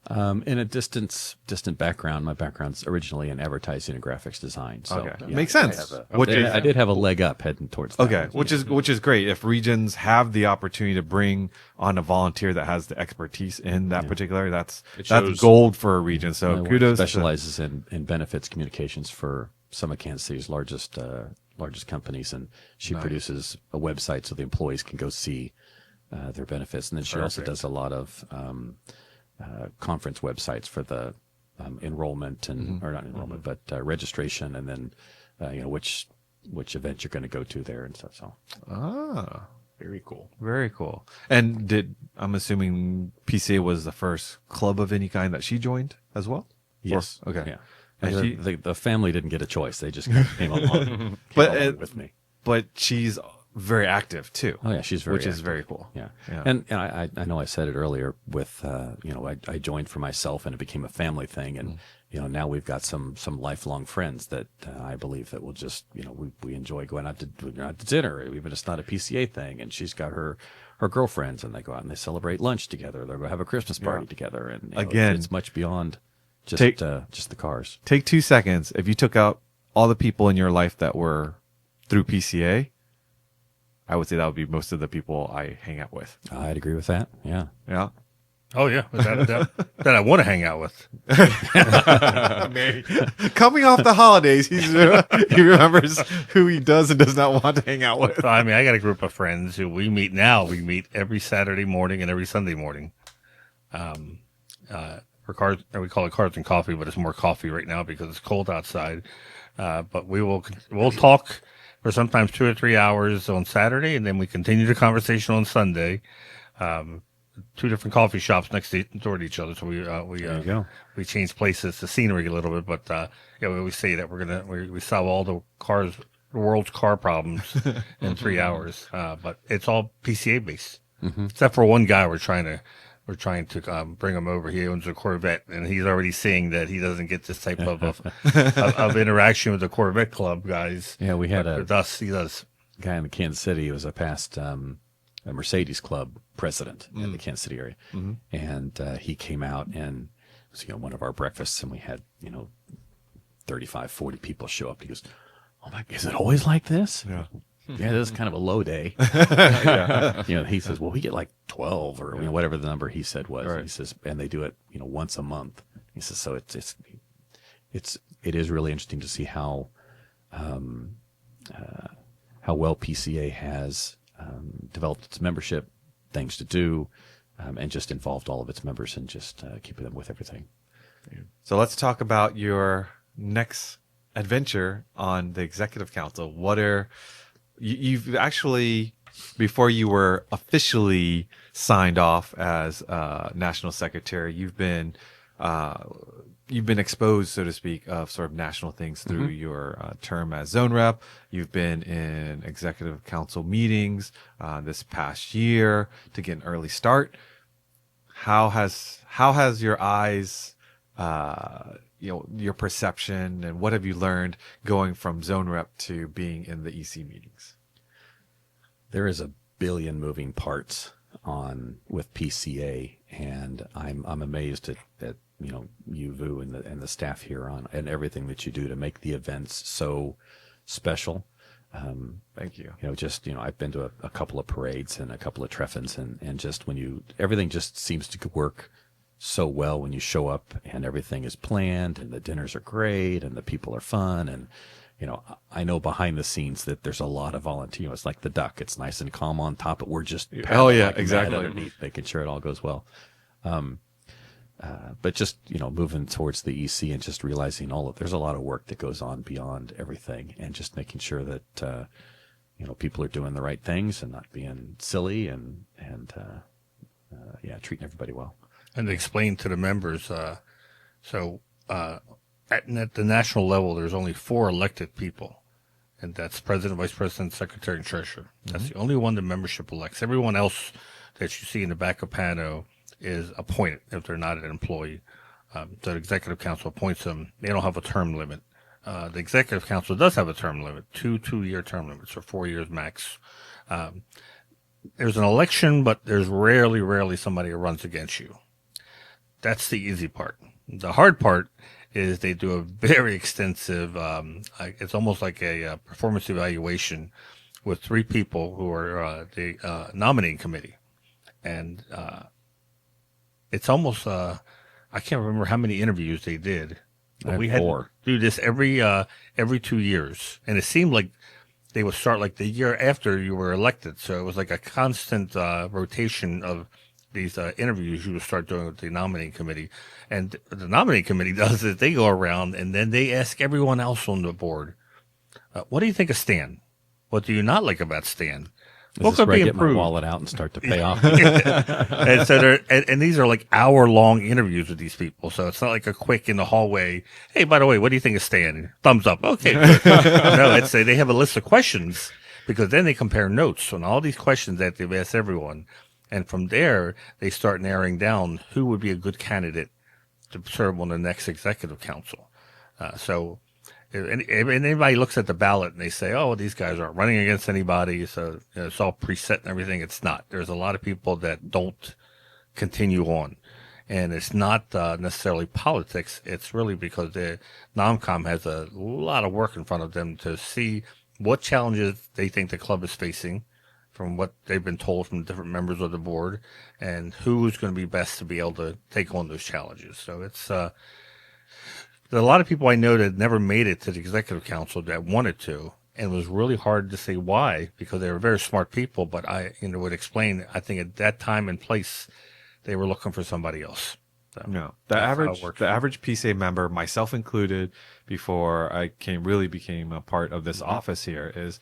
In a distant background, my background's originally in advertising and graphics design. So Okay. Makes sense. I did have a leg up heading towards that. Okay, which is great. If regions have the opportunity to bring on a volunteer that has the expertise in that particular, that's gold for a region. So My wife kudos. specializes in benefits communications for some of Kansas City's largest companies, and she produces a website so the employees can go see their benefits. And then she also does a lot of conference websites for the enrollment and or not enrollment, but registration, and then which event you're going to go to there and stuff. So Very cool. Very cool. And I'm assuming PCA was the first club of any kind that she joined as well? yes, Okay. yeah. And And the family didn't get a choice; they just came along, with me. But she's very active too. Oh yeah, she's very which is active. very cool. Yeah, Yeah. and I know I said it earlier with I joined for myself and it became a family thing, and now we've got some lifelong friends that I believe that will just we enjoy going out to dinner, even if it's not a PCA thing, and she's got her girlfriends and they go out and they celebrate lunch together, they'll go have a Christmas party together, and Again, it's much beyond just the cars. Take 2 seconds. If you took out all the people in your life that were through PCA, I would say that would be most of the people I hang out with. I'd agree with that. Yeah. Yeah. Oh yeah, that I want to hang out with. Coming off the holidays, he remembers who he does and does not want to hang out with. So, I mean, I got a group of friends who we meet now. We meet every Saturday morning and every Sunday morning. For cards, we call it cards and coffee, but it's more coffee right now because it's cold outside. But we'll talk for sometimes 2 or 3 hours on Saturday, and then we continue the conversation on Sunday. 2 different coffee shops door to each other, so we change places, the scenery a little bit. But we always say that we solve all the world's car problems in 3 hours. But it's all PCA based, except for one guy we're trying to bring him over. He owns a Corvette, and he's already seeing that he doesn't get this type of interaction with the Corvette club guys. Yeah, we had with us. He does. Guy in the Kansas City. He was a past a Mercedes club president in the Kansas City area, and he came out and it was one of our breakfasts, and we had 35, 40 people show up. He goes, "Oh my, is it always like this?" Yeah. Yeah, this is kind of a low day. He says, "Well, we get like 12 or whatever the number he said was." Right. He says, and they do it, once a month. He says, so it is really interesting to see how well PCA has developed its membership, things to do, and just involved all of its members and just keeping them with everything. So let's talk about your next adventure on the executive council. What are you've actually, before you were officially signed off as national secretary, you've been exposed, so to speak, of sort of national things through your term as zone rep. You've been in executive council meetings this past year to get an early start. How has your eyes, your perception, and what have you learned going from zone rep to being in the EC meetings? There is a billion moving parts with PCA, and I'm amazed at you, Vu, and the staff here and everything that you do to make the events so special. Thank you. I've been to a couple of parades and a couple of treffens, and just everything just seems to work so well when you show up and everything is planned and the dinners are great and the people are fun. And, I know behind the scenes that there's a lot of volunteer. It's like the duck. It's nice and calm on top, but we're just exactly underneath, making sure it all goes well. But just, moving towards the EC and just realizing there's a lot of work that goes on beyond everything, and just making sure that, people are doing the right things and not being silly and treating everybody well. And to explain to the members, at the national level, there's only 4 elected people, and that's president, vice president, secretary, and treasurer. That's the only one the membership elects. Everyone else that you see in the back of Pano is appointed if they're not an employee. The executive council appoints them. They don't have a term limit. The executive council does have a term limit, 2-year term limits, or 4 years max. There's an election, but there's rarely somebody who runs against you. That's the easy part. The hard part is they do a very extensive, it's almost like a performance evaluation with 3 people who are the nominating committee. And it's almost, I can't remember how many interviews they did. But we had 4. To do this every 2 years. And it seemed like they would start like the year after you were elected. So it was like a constant rotation of these interviews you would start doing with the nominating committee. And the nominating committee does is they go around and then they ask everyone else on the board, what do you think of Stan? What do you not like about Stan? What could be improved? Get my wallet out and start to pay off. And so and these are like hour-long interviews with these people. So it's not like a quick in the hallway. Hey, by the way, what do you think of Stan? Thumbs up. Okay. No, they have a list of questions, because then they compare notes on all these questions that they've asked everyone. And from there, they start narrowing down who would be a good candidate to serve on the next executive council. So anybody looks at the ballot and they say, oh, these guys aren't running against anybody, so it's all preset and everything. It's not. There's a lot of people that don't continue on. And it's not necessarily politics. It's really because the NOMCOM has a lot of work in front of them to see what challenges they think the club is facing from what they've been told from different members of the board, and who's going to be best to be able to take on those challenges. So it's there are a lot of people I know that never made it to the executive council that wanted to, and it was really hard to say why, because they were very smart people. But I, would explain. I think at that time and place, they were looking for somebody else. So No, that's how it worked. the average PCA member, myself included, before I really became a part of this office here, is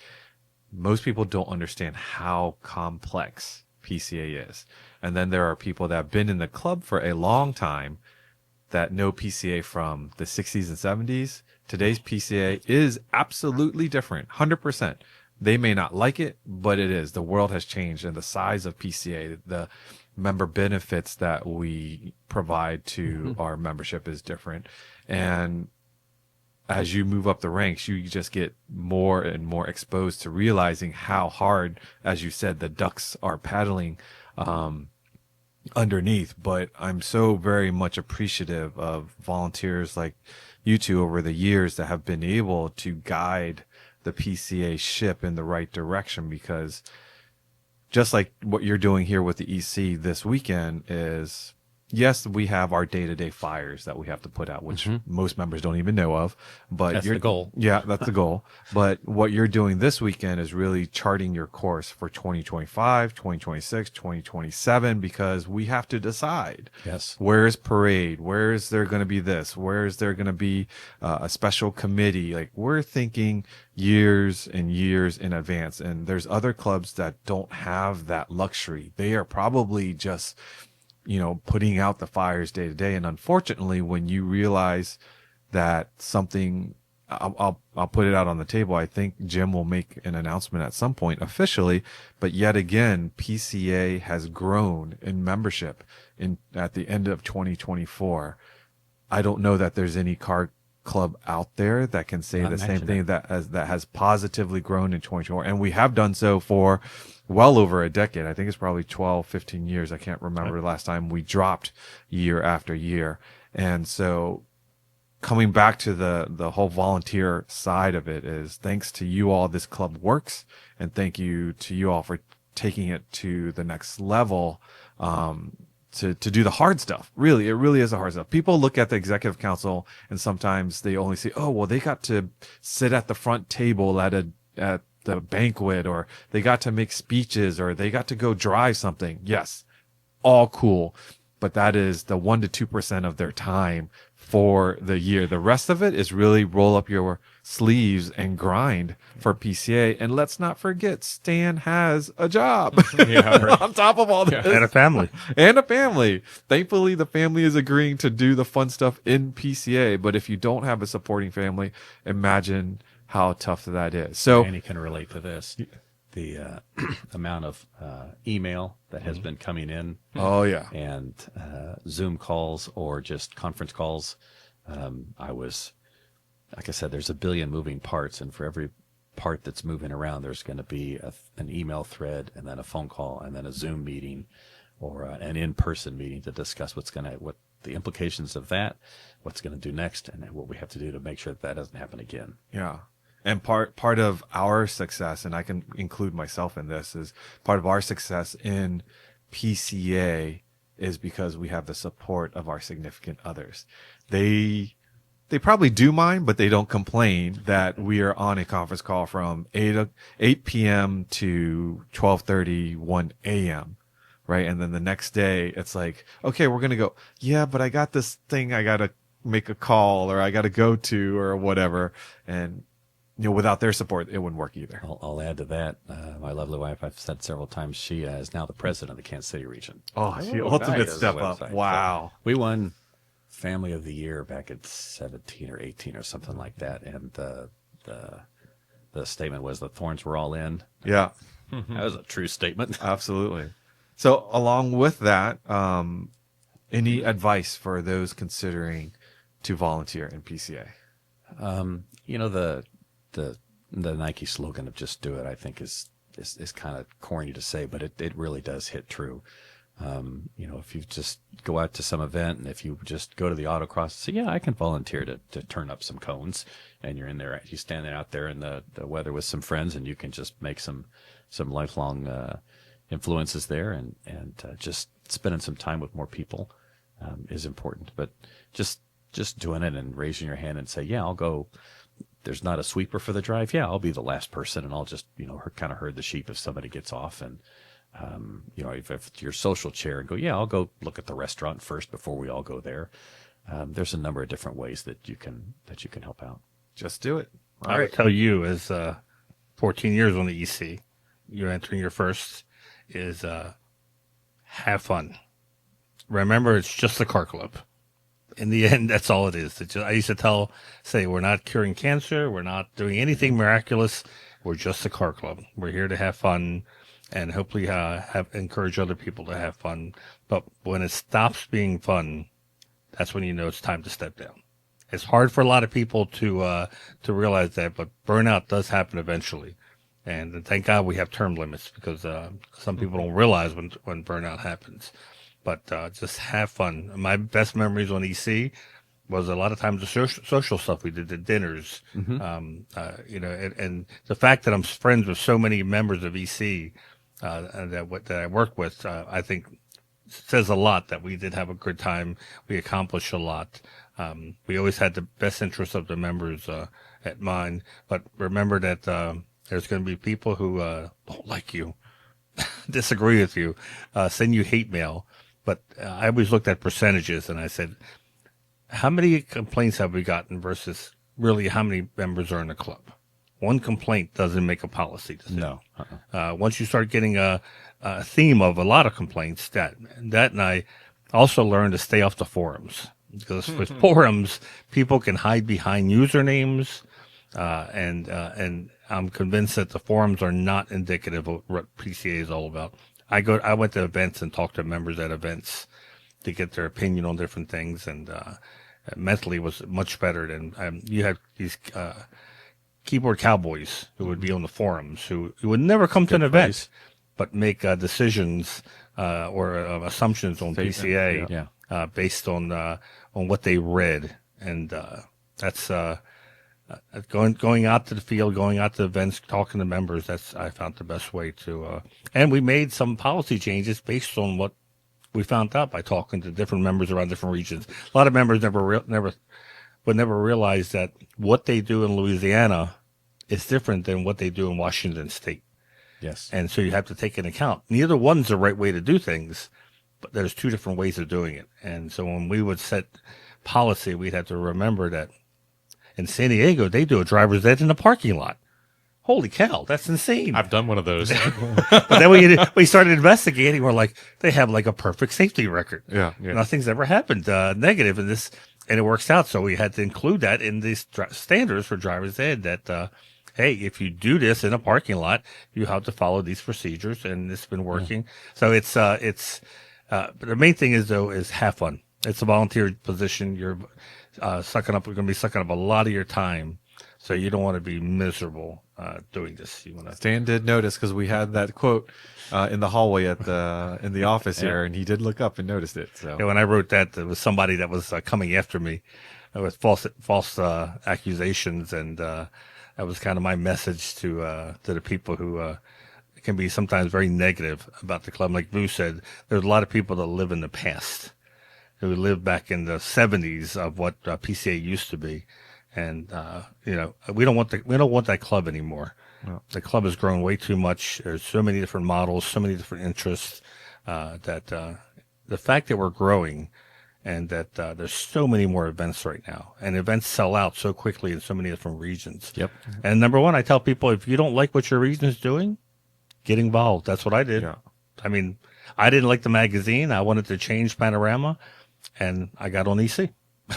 most people don't understand how complex PCA is. And then there are people that have been in the club for a long time that know PCA from the 60s and 70s. Today's PCA is absolutely different, 100%. They may not like it, but it is. The world has changed, and the size of PCA, the member benefits that we provide to our membership is different. And as you move up the ranks, you just get more and more exposed to realizing how hard, as you said, the ducks are paddling underneath. But I'm so very much appreciative of volunteers like you two over the years that have been able to guide the PCA ship in the right direction, because just like what you're doing here with the EC this weekend is, yes, we have our day-to-day fires that we have to put out, which most members don't even know of. But That's the goal. Yeah, that's the goal. But what you're doing this weekend is really charting your course for 2025, 2026, 2027, because we have to decide. Yes. Where is parade? Where is there going to be this? Where is there going to be a special committee? Like, we're thinking years and years in advance. And there's other clubs that don't have that luxury. They are probably just putting out the fires day to day. And unfortunately, when you realize that something, I'll put it out on the table. I think Jim will make an announcement at some point officially, but yet again, PCA has grown in membership at the end of 2024. I don't know that there's any car club out there that can say the same thing that has positively grown in 2024. And we have done so for well over a decade. I think it's probably 12, 15 years. I can't remember the last time we dropped year after year. And so coming back to the whole volunteer side of it is, thanks to you all, this club works. And thank you to you all for taking it to the next level, to do the hard stuff. Really, it really is the hard stuff. People look at the executive council and sometimes they only say, oh, well, they got to sit at the front table at the banquet, or they got to make speeches, or they got to go drive something. Yes, all cool. But that is the 1% to 2% of their time for the year. The rest of it is really roll up your sleeves and grind for PCA. And let's not forget, Stan has a job on top of all this. And a family. And a family. Thankfully, the family is agreeing to do the fun stuff in PCA. But if you don't have a supporting family, imagine how tough that is. So Annie can relate to this. The amount of email that has been coming in. Oh, yeah. And Zoom calls or just conference calls. Like I said, there's a billion moving parts, and for every part that's moving around, there's going to be an email thread, and then a phone call, and then a Zoom meeting, or an in-person meeting to discuss what the implications of that, what's going to do next, and what we have to do to make sure that doesn't happen again. Yeah. And part of our success, and I can include myself in this, is part of our success in PCA is because we have the support of our significant others. They probably do mind, but they don't complain that we are on a conference call from 8 p.m. to 12:30, 1 a.m. Right. And then the next day it's like, okay, we're going to go. Yeah, but I got this thing I got to make a call, or I got to go to, or whatever. And without their support, it wouldn't work either. I'll add to that. My lovely wife, I've said several times, she is now the president of the Kansas City region. Oh, she ultimate nice. step up. Wow. So we won Family of the Year back at 17 or 18 or something like that. And the statement was the Thorns were all in. Yeah. That was a true statement. Absolutely. So along with that, any advice for those considering to volunteer in PCA? The Nike slogan of "Just Do It," I think is kind of corny to say, but it really does hit true. If you just go out to some event and if you just go to the autocross and say, yeah, I can volunteer to turn up some cones, and you're in there, you standing out there in the weather with some friends, and you can just make some lifelong influences there, and just spending some time with more people is important. But just doing it and raising your hand and say, yeah, I'll go. There's not a sweeper for the drive. Yeah, I'll be the last person, and I'll just kind of herd the sheep if somebody gets off, and if your social chair and go, yeah, I'll go look at the restaurant first before we all go there. There's a number of different ways that you can help out. Just do it. I would tell you, as 14 years on the EC, you're entering your first, is have fun. Remember, it's just a car club. In the end, that's all it is. I used to say, we're not curing cancer. We're not doing anything miraculous. We're just a car club. We're here to have fun and hopefully encourage other people to have fun. But when it stops being fun, that's when you know it's time to step down. It's hard for a lot of people to realize that, but burnout does happen eventually. And thank God we have term limits, because some people don't realize when burnout happens. But just have fun. My best memories on EC was a lot of times the social stuff we did, the dinners, and the fact that I'm friends with so many members of EC that I work with, I think says a lot that we did have a good time. We accomplished a lot. We always had the best interests of the members at mind. But remember that there's going to be people who don't like you, disagree with you, send you hate mail. But I always looked at percentages, and I said, how many complaints have we gotten versus really how many members are in the club? One complaint doesn't make a policy decision. No. Once you start getting a theme of a lot of complaints, that and I also learned to stay off the forums. Because with forums, people can hide behind usernames, and I'm convinced that the forums are not indicative of what PCA is all about. I went to events and talked to members at events to get their opinion on different things, and mentally was much better than you had these keyboard cowboys who would be on the forums who would never come to an event but make decisions or assumptions on PCA based on what they read, and that's going out to the field, going out to events, talking to members. That's, I found, the best way to. And we made some policy changes based on what we found out by talking to different members around different regions. A lot of members would never realize that what they do in Louisiana is different than what they do in Washington State. Yes. And so you have to take into account. Neither one's the right way to do things, but there's two different ways of doing it. And so when we would set policy, we'd have to remember that in San Diego, they do a driver's ed in a parking lot. Holy cow, that's insane. I've done one of those. But then we started investigating. We're like, they have like a perfect safety record. Yeah. Nothing's ever happened negative in this, and it works out. So we had to include that in these standards for driver's ed that, hey, if you do this in a parking lot, you have to follow these procedures, and it's been working. So it's but the main thing is have fun. It's a volunteer position. You're going to be sucking up a lot of your time. So you don't want to be miserable doing this. You want to. Stan did notice, because we had that quote in the hallway in the office here, and he did look up and noticed it. So when I wrote that, there was somebody that was coming after me with false accusations, and that was kind of my message to the people who can be sometimes very negative about the club. Like Boo said, there's a lot of people that live in the past, who live back in the 70s of what PCA used to be. And, we don't want that club anymore. No. The club has grown way too much. There's so many different models, so many different interests, that the fact that we're growing and that there's so many more events right now, and events sell out so quickly in so many different regions. Yep. And number one, I tell people, if you don't like what your region is doing, get involved. That's what I did. Yeah. I mean, I didn't like the magazine. I wanted to change Panorama, and I got on EC.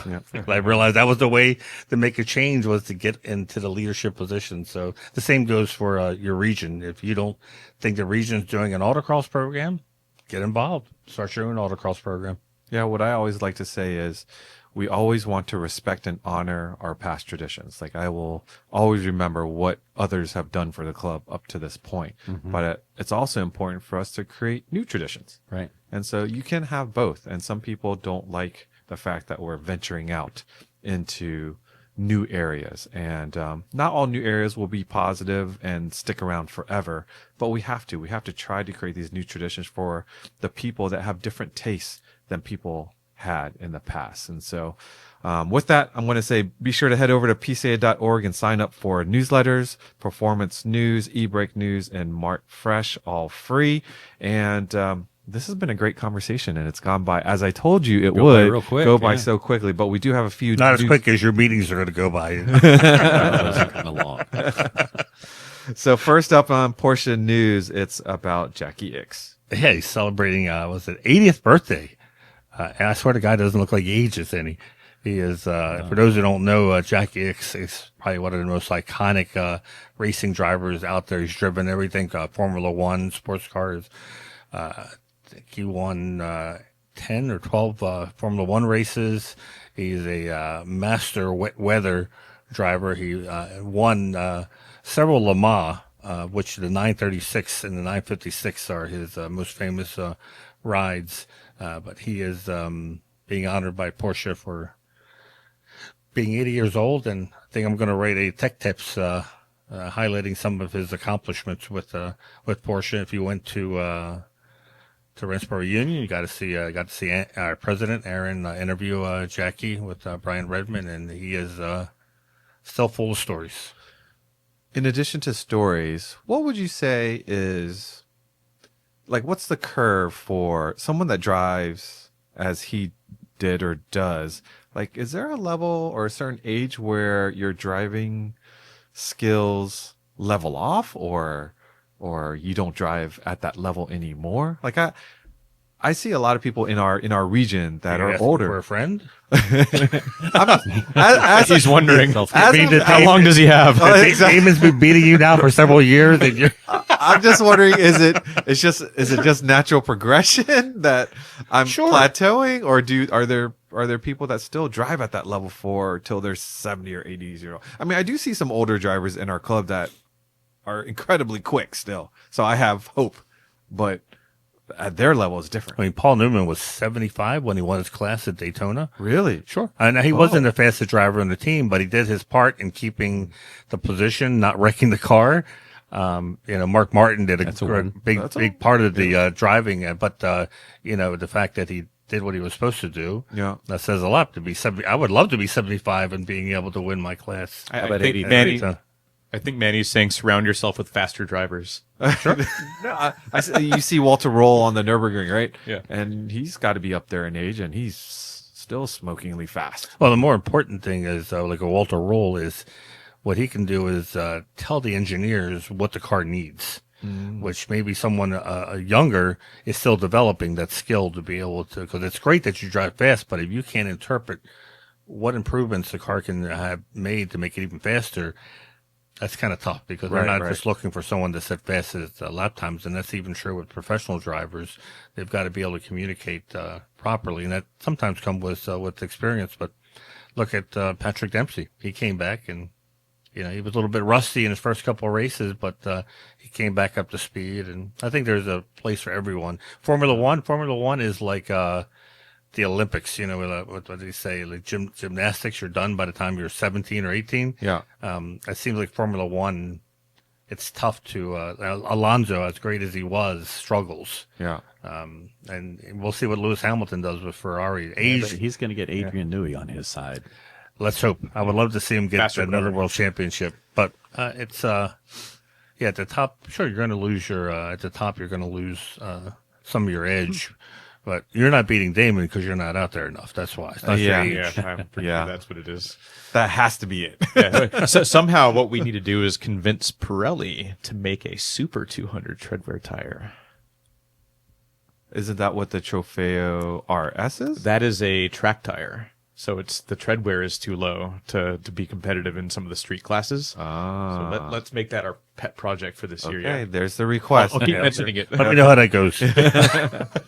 Yeah. I realized that was the way to make a change, was to get into the leadership position. So the same goes for your region. If you don't think the region's doing an autocross program, get involved. Start your own autocross program. Yeah, what I always like to say is, we always want to respect and honor our past traditions. Like I will always remember what others have done for the club up to this point. But it's also important for us to create new traditions. Right. And so you can have both. And some people don't like the fact that we're venturing out into new areas. And not all new areas will be positive and stick around forever, but we have to. We have to try to create these new traditions for the people that have different tastes than people had in the past. And so with that, I'm going to say be sure to head over to PCA.org and sign up for newsletters, performance news, e-brake news, and Mart Fresh, all free. And this has been a great conversation, and it's gone by, as I told you, it would real quick, go by yeah. so quickly. But we do have a few. Not as quick as your meetings are going to go by. Those are coming along. So first up on Porsche news, it's about Jacky Ickx. Yeah, he's celebrating, was it 80th birthday? And I swear to God, doesn't look like he ages any. He is, for those who don't know, Jacky Ickx is probably one of the most iconic racing drivers out there. He's driven everything, Formula One, sports cars. I think he won 10 or 12 Formula One races. He's a master wet weather driver. He won several Le Mans, which the 936 and the 956 are his most famous rides. But he is being honored by Porsche for being 80 years old, and I think I'm going to write a tech tips highlighting some of his accomplishments with Porsche. If you went to Rensselaer Union, you got to see our president Aaron interview Jacky with Brian Redmond, and he is still full of stories. In addition to stories, what would you say is, like, what's the curve for someone that drives as he did or does? Like, is there a level or a certain age where your driving skills level off, or you don't drive at that level anymore? Like, I see a lot of people in our region that You're are asking older. for a friend. He's wondering as how long does he have? Damon's been beating you now for several years, and you're I'm just wondering, is it just natural progression that I'm plateauing, or are there people that still drive at that level for till they're 70 or 80 years old? I mean, I do see some older drivers in our club that are incredibly quick still, so I have hope, but at their level is different. I mean, Paul Newman was 75 when he won his class at Daytona. Really? Sure. And he wasn't the fastest driver on the team, but he did his part in keeping the position, not wrecking the car. Mark Martin did a big part of the driving, but the fact that he did what he was supposed to do, that says a lot. To be 70, I would love to be 75 and being able to win my class. I think Manny's saying surround yourself with faster drivers. Sure. No, you see Walter Roll on the Nürburgring, right? Yeah. And he's got to be up there in age, and he's still smokingly fast. Well, the more important thing is, like a Walter Roll, is what he can do is tell the engineers what the car needs, which maybe someone younger is still developing that skill to be able to, because it's great that you drive fast, but if you can't interpret what improvements the car can have made to make it even faster, that's kind of tough, because they're not just looking for someone to set fast as lap times, and that's even true with professional drivers. They've got to be able to communicate properly, and that sometimes comes with experience. But look at Patrick Dempsey. He came back, and he was a little bit rusty in his first couple of races, but he came back up to speed, and I think there's a place for everyone. Formula One is like the Olympics, what do they say? Like gymnastics, you're done by the time you're 17 or 18. Yeah. It seems like Formula One, it's tough to, Alonso, as great as he was, struggles. Yeah. And we'll see what Lewis Hamilton does with Ferrari. He's going to get Adrian Newey on his side. Let's hope. I would love to see him get another world championship, but it's, at the top, sure, you're going to lose at the top, you're going to lose some of your edge. But you're not beating Damon because you're not out there enough. That's why. It's not your age. I'm pretty sure that's what it is. That has to be it. So somehow what we need to do is convince Pirelli to make a Super 200 treadwear tire. Isn't that what the Trofeo RS is? That is a track tire. So the tread wear is too low to be competitive in some of the street classes. Ah. So let's make that our pet project for this year. Okay, Yeah. there's the request. I'll keep mentioning it. Let me know how that goes.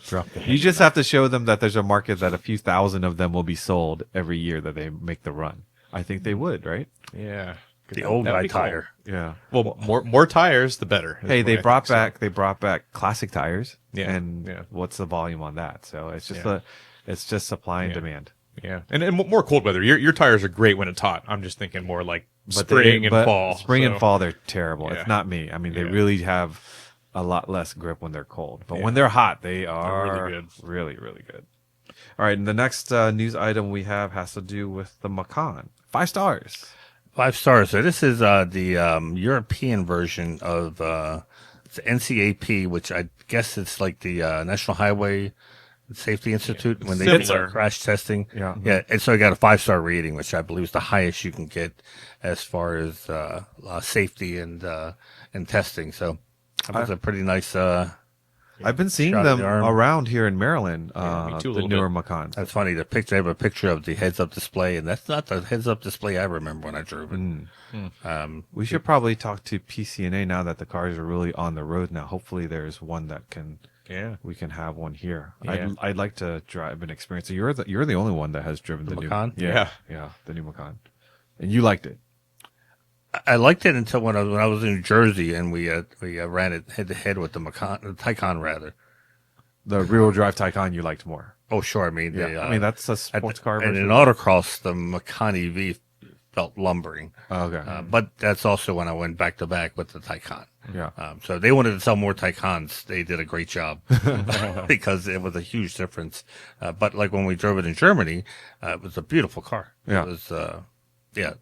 Drop the You just have to show them that there's a market that a few thousand of them will be sold every year that they make the run. I think they would, right? Yeah. The old That'd guy be cool. tire. Yeah. Well, more tires, the better. is Hey, the way I think, so. they brought back classic tires. Yeah, And yeah. what's the volume on that? So it's just Yeah. it's just supply and Yeah. demand. Yeah, and more cold weather. Your tires are great when it's hot. I'm just thinking more like But spring and fall. Spring and so- fall, they're terrible. Yeah. It's not me. I mean, they Yeah. really have a lot less grip when they're cold. But Yeah. when they're hot, they are really good. Really, really good. All right, and the next news item we have has to do with the Macan. 5 stars. 5 stars. So this is the European version of it's NCAP, which I guess it's like the National Highway Safety Institute when they did Similar. their crash testing. Yeah. Yeah. And so I got a 5-star rating, which I believe is the highest you can get as far as safety and testing. So that was a pretty nice. I've been seeing Shot in them the arm. around here in Maryland, me too, a the little newer bit. Macans. That's funny. The picture. I have a picture of the heads-up display, and that's not the heads-up display I remember when I drove it. We should probably talk to PCNA now that the cars are really on the road now. Hopefully there's one that we can have one here. Yeah. I'd like to drive and experience it. You're the only one that has driven the new Macan? Yeah, the new Macan. And you liked it. I liked it until when I was in New Jersey and we ran it head to head with the Taycan rather. The rear-wheel drive Taycan you liked more. Oh sure, I mean I mean that's a sports car and version. in autocross the Macan EV felt lumbering. Oh, okay. But that's also when I went back to back with the Taycan. Yeah. So they wanted to sell more Taycans. They did a great job because it was a huge difference. But like when we drove it in Germany, it was a beautiful car. Yeah. It was,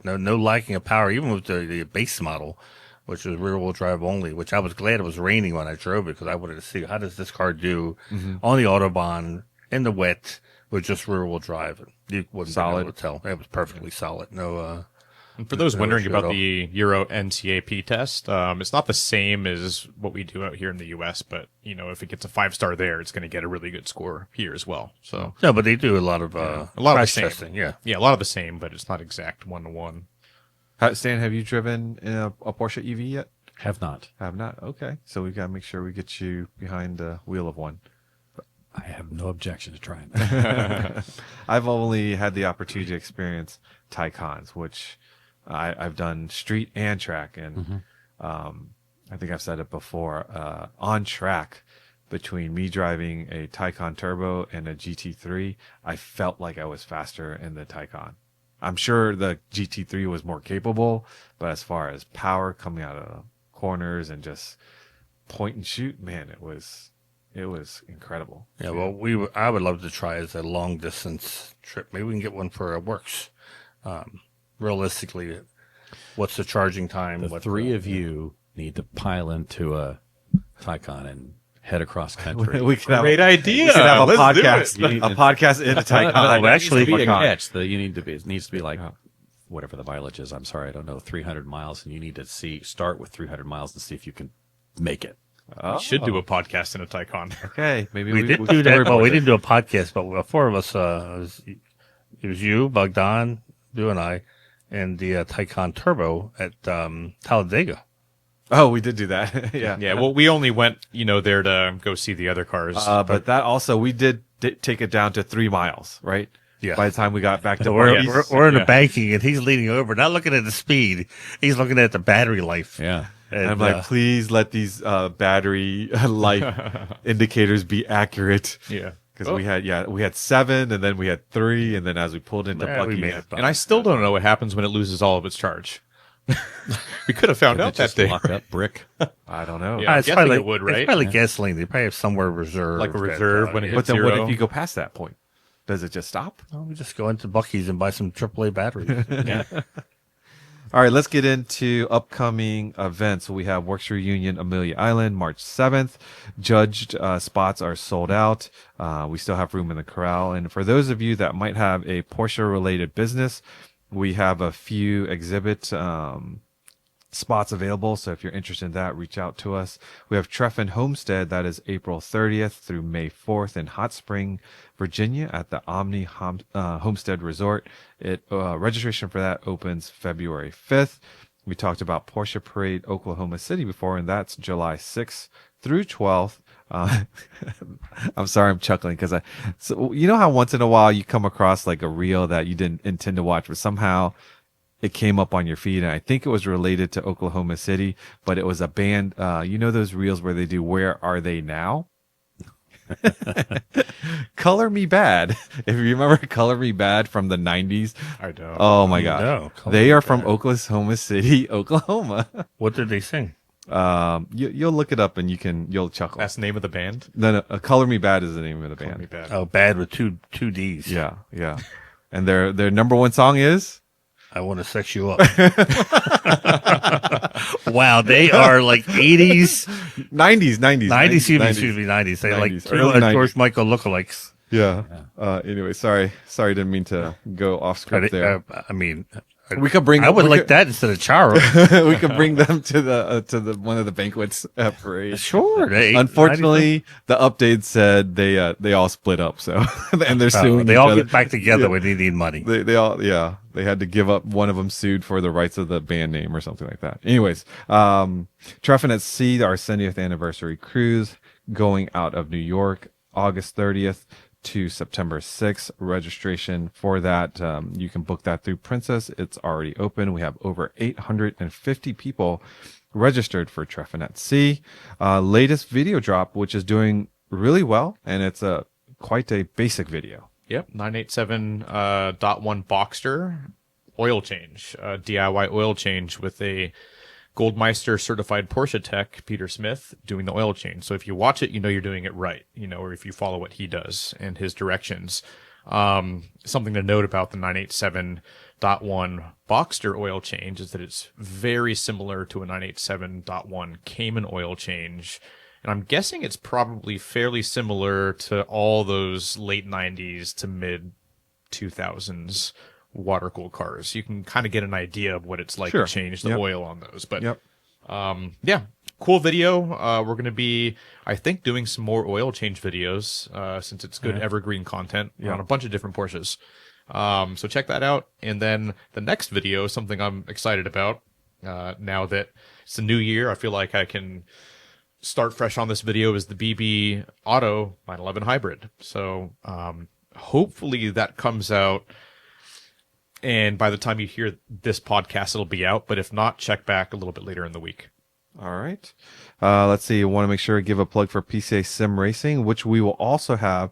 no lacking of power, even with the base model, which was rear wheel drive only, which I was glad it was raining when I drove it because I wanted to see how does this car do on the Autobahn in the wet with just rear wheel drive. You wouldn't be Solid. able to tell. It was perfectly solid. No, And for those No wondering issue at about all. the Euro NCAP test, it's not the same as what we do out here in the U.S., but, if it gets a 5-star there, it's going to get a really good score here as well. So no, but they do a lot of a lot of the crash same. testing. Yeah. Yeah, a lot of the same, but it's not exact 1-to-1. Stan, have you driven in a Porsche EV yet? Have not. Have not. Okay. So we got to make sure we get you behind the wheel of one. I have no objection to trying that. I've only had the opportunity to experience Taycans, which I've done street and track. And I think I've said it before, on track between me driving a Taycan Turbo and a GT3, I felt like I was faster in the Taycan. I'm sure the GT3 was more capable, but as far as power coming out of corners and just point and shoot, man, it was incredible. Yeah, well, I would love to try as a long distance trip. Maybe we can get one for Works. Realistically, what's the charging time? The three of you need to pile into a Taycan and head across country. We could have, Great idea. we could have a Let's do podcast, it. a podcast in a Taycan. well, actually, be a Macan. catch. It needs to be like whatever the mileage is. I'm sorry, I don't know. 300 miles, and you need to start with 300 miles and see if you can make it. We should do a podcast in a Taycan. Okay, maybe we did we do that. Well, storyboard we it. didn't do a podcast, but 4 of us, it was you, Bogdan, you and I, and the Taycan Turbo at Talladega. Oh, we did do that. Yeah. Yeah, well, we only went, there to go see the other cars. But that also, we did take it down to 3 miles, right? Yeah. By the time we got back to So we're Buc-ee's. in the Yeah. banking, and he's leaning over, not looking at the speed. He's looking at the battery life. Yeah. And I'm like, please let these battery life indicators be accurate. yeah. Because we had 7, and then we had 3, and then as we pulled into Yeah, we Buc-ee's, made it. And I still don't know what happens when it loses all of its charge. We could have found out that Just day. lock up brick. I don't know. Yeah. I'm it's guessing probably it would, right? It's probably gasoline. They probably have somewhere reserved. Like a reserve when it But hits then what zero. if you go past that point? Does it just stop? Oh, we just go into Buc-ee's and buy some AAA batteries. Yeah. All right, let's get into upcoming events. We have Works Reunion Amelia Island, March 7th. Judged spots are sold out. We still have room in the corral. And for those of you that might have a Porsche-related business, we have a few exhibit spots available. So if you're interested in that, reach out to us. We have Trefn Homestead. That is April 30th through May 4th in Hot Spring, Virginia at the Omni Homestead Resort. Registration for that opens February 5th. We talked about Porsche Parade Oklahoma City before, and that's July 6th through 12th. I'm sorry, I'm chuckling because so you know how once in a while you come across like a reel that you didn't intend to watch, but somehow it came up on your feed, and I think it was related to Oklahoma City, but it was a band. You know those reels where they do "Where Are They Now"? Color Me Bad. If you remember Color Me Bad from the 90s. I don't. Oh my God. No, Color They Me are from Bad. Oklahoma City, Oklahoma. What did they sing? You'll look it up and you'll chuckle. That's the name of the band? No, Color Me Bad is the name of the band. Call Me Bad. Oh, Bad with two D's. Yeah. And their number one song is I Want to Sex You Up. Wow, they are like 80s, 90s, 90s, excuse me, 90s. They 90s, like two early 90s. George Michael lookalikes. Yeah. Anyway, sorry, didn't mean to go off script there. I mean, We could bring. I would we like could- that instead of Charo. we could bring them to the one of the banquets parade. Sure. Unfortunately, the update said they all split up. So and they're suing. they each all other. get back together when they need money. They all they had to give up. One of them sued for the rights of the band name or something like that. Anyways, Trefn at Sea, our 70th anniversary cruise going out of New York, August 30th to September 6th. Registration for that, you can book that through Princess. It's already open. We have over 850 people registered for Trefn at Sea. Latest video drop, which is doing really well, and it's quite a basic video. Yep, 987.1 Boxster oil change, DIY oil change with a Goldmeister certified Porsche tech, Peter Smith, doing the oil change. So if you watch it, you know you're doing it right, or if you follow what he does and his directions. Something to note about the 987.1 Boxster oil change is that it's very similar to a 987.1 Cayman oil change. And I'm guessing it's probably fairly similar to all those late 90s to mid 2000s water-cooled cars. You can kind of get an idea of what it's like Sure. to change the Yep. oil on those. But Yep. yeah, cool video. We're going to be, I think, doing some more oil change videos since it's good evergreen content on a bunch of different Porsches. So check that out. And then the next video, something I'm excited about now that it's the new year, I feel like I can start fresh on this video, is the BB Auto 911 Hybrid. So hopefully that comes out, and by the time you hear this podcast, it'll be out. But if not, check back a little bit later in the week. All right. Let's see. I want to make sure to give a plug for PCA Sim Racing, which we will also have.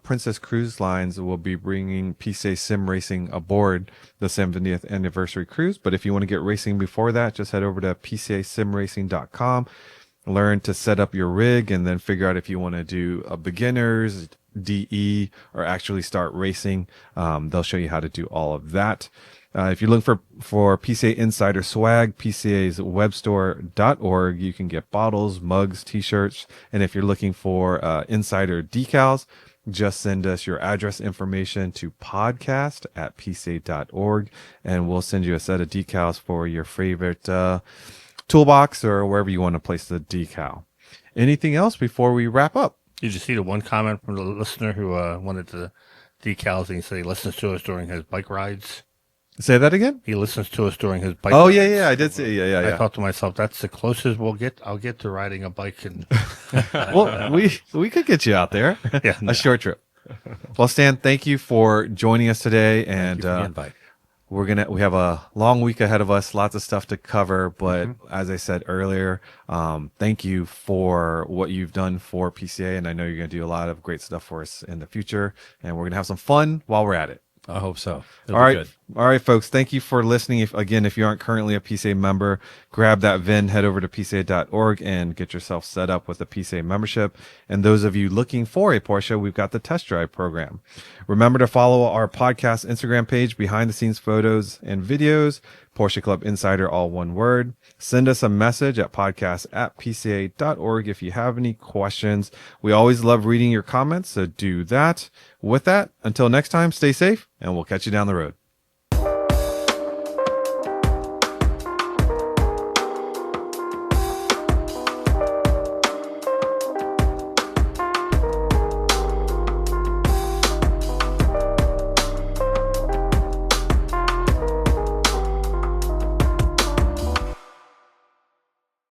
Princess Cruise Lines will be bringing PCA Sim Racing aboard the 70th anniversary cruise. But if you want to get racing before that, just head over to PCASimRacing.com. Learn to set up your rig and then figure out if you want to do a beginners, DE, or actually start racing. They'll show you how to do all of that. If you're looking for PCA Insider swag, PCA's webstore.org, you can get bottles, mugs, t-shirts. And if you're looking for Insider decals, just send us your address information to podcast@pca.org, and we'll send you a set of decals for your favorite toolbox or wherever you want to place the decal. Anything else before we wrap up? Did you see the one comment from the listener who wanted the decals, and he said he listens to us during his bike rides? Say that again? He listens to us during his bike Oh, rides. yeah, I did see. Yeah. I thought to myself, that's the closest I'll get to riding a bike. And Well, we could get you out there. Yeah, no. A short trip. Well, Stan, thank you for joining us today, and Thank you for the invite. we have a long week ahead of us, lots of stuff to cover. But as I said earlier, thank you for what you've done for PCA, and I know you're going to do a lot of great stuff for us in the future, and we're going to have some fun while we're at it. I hope so. It'll All be right. good. All right, folks. Thank you for listening. If you aren't currently a PCA member, grab that VIN, head over to PCA.org and get yourself set up with a PCA membership. And those of you looking for a Porsche, we've got the test drive program. Remember to follow our podcast Instagram page, behind the scenes photos and videos, Porsche Club Insider, all one word. Send us a message at podcast@pca.org if you have any questions. We always love reading your comments, so do that. With that, until next time, stay safe, and we'll catch you down the road.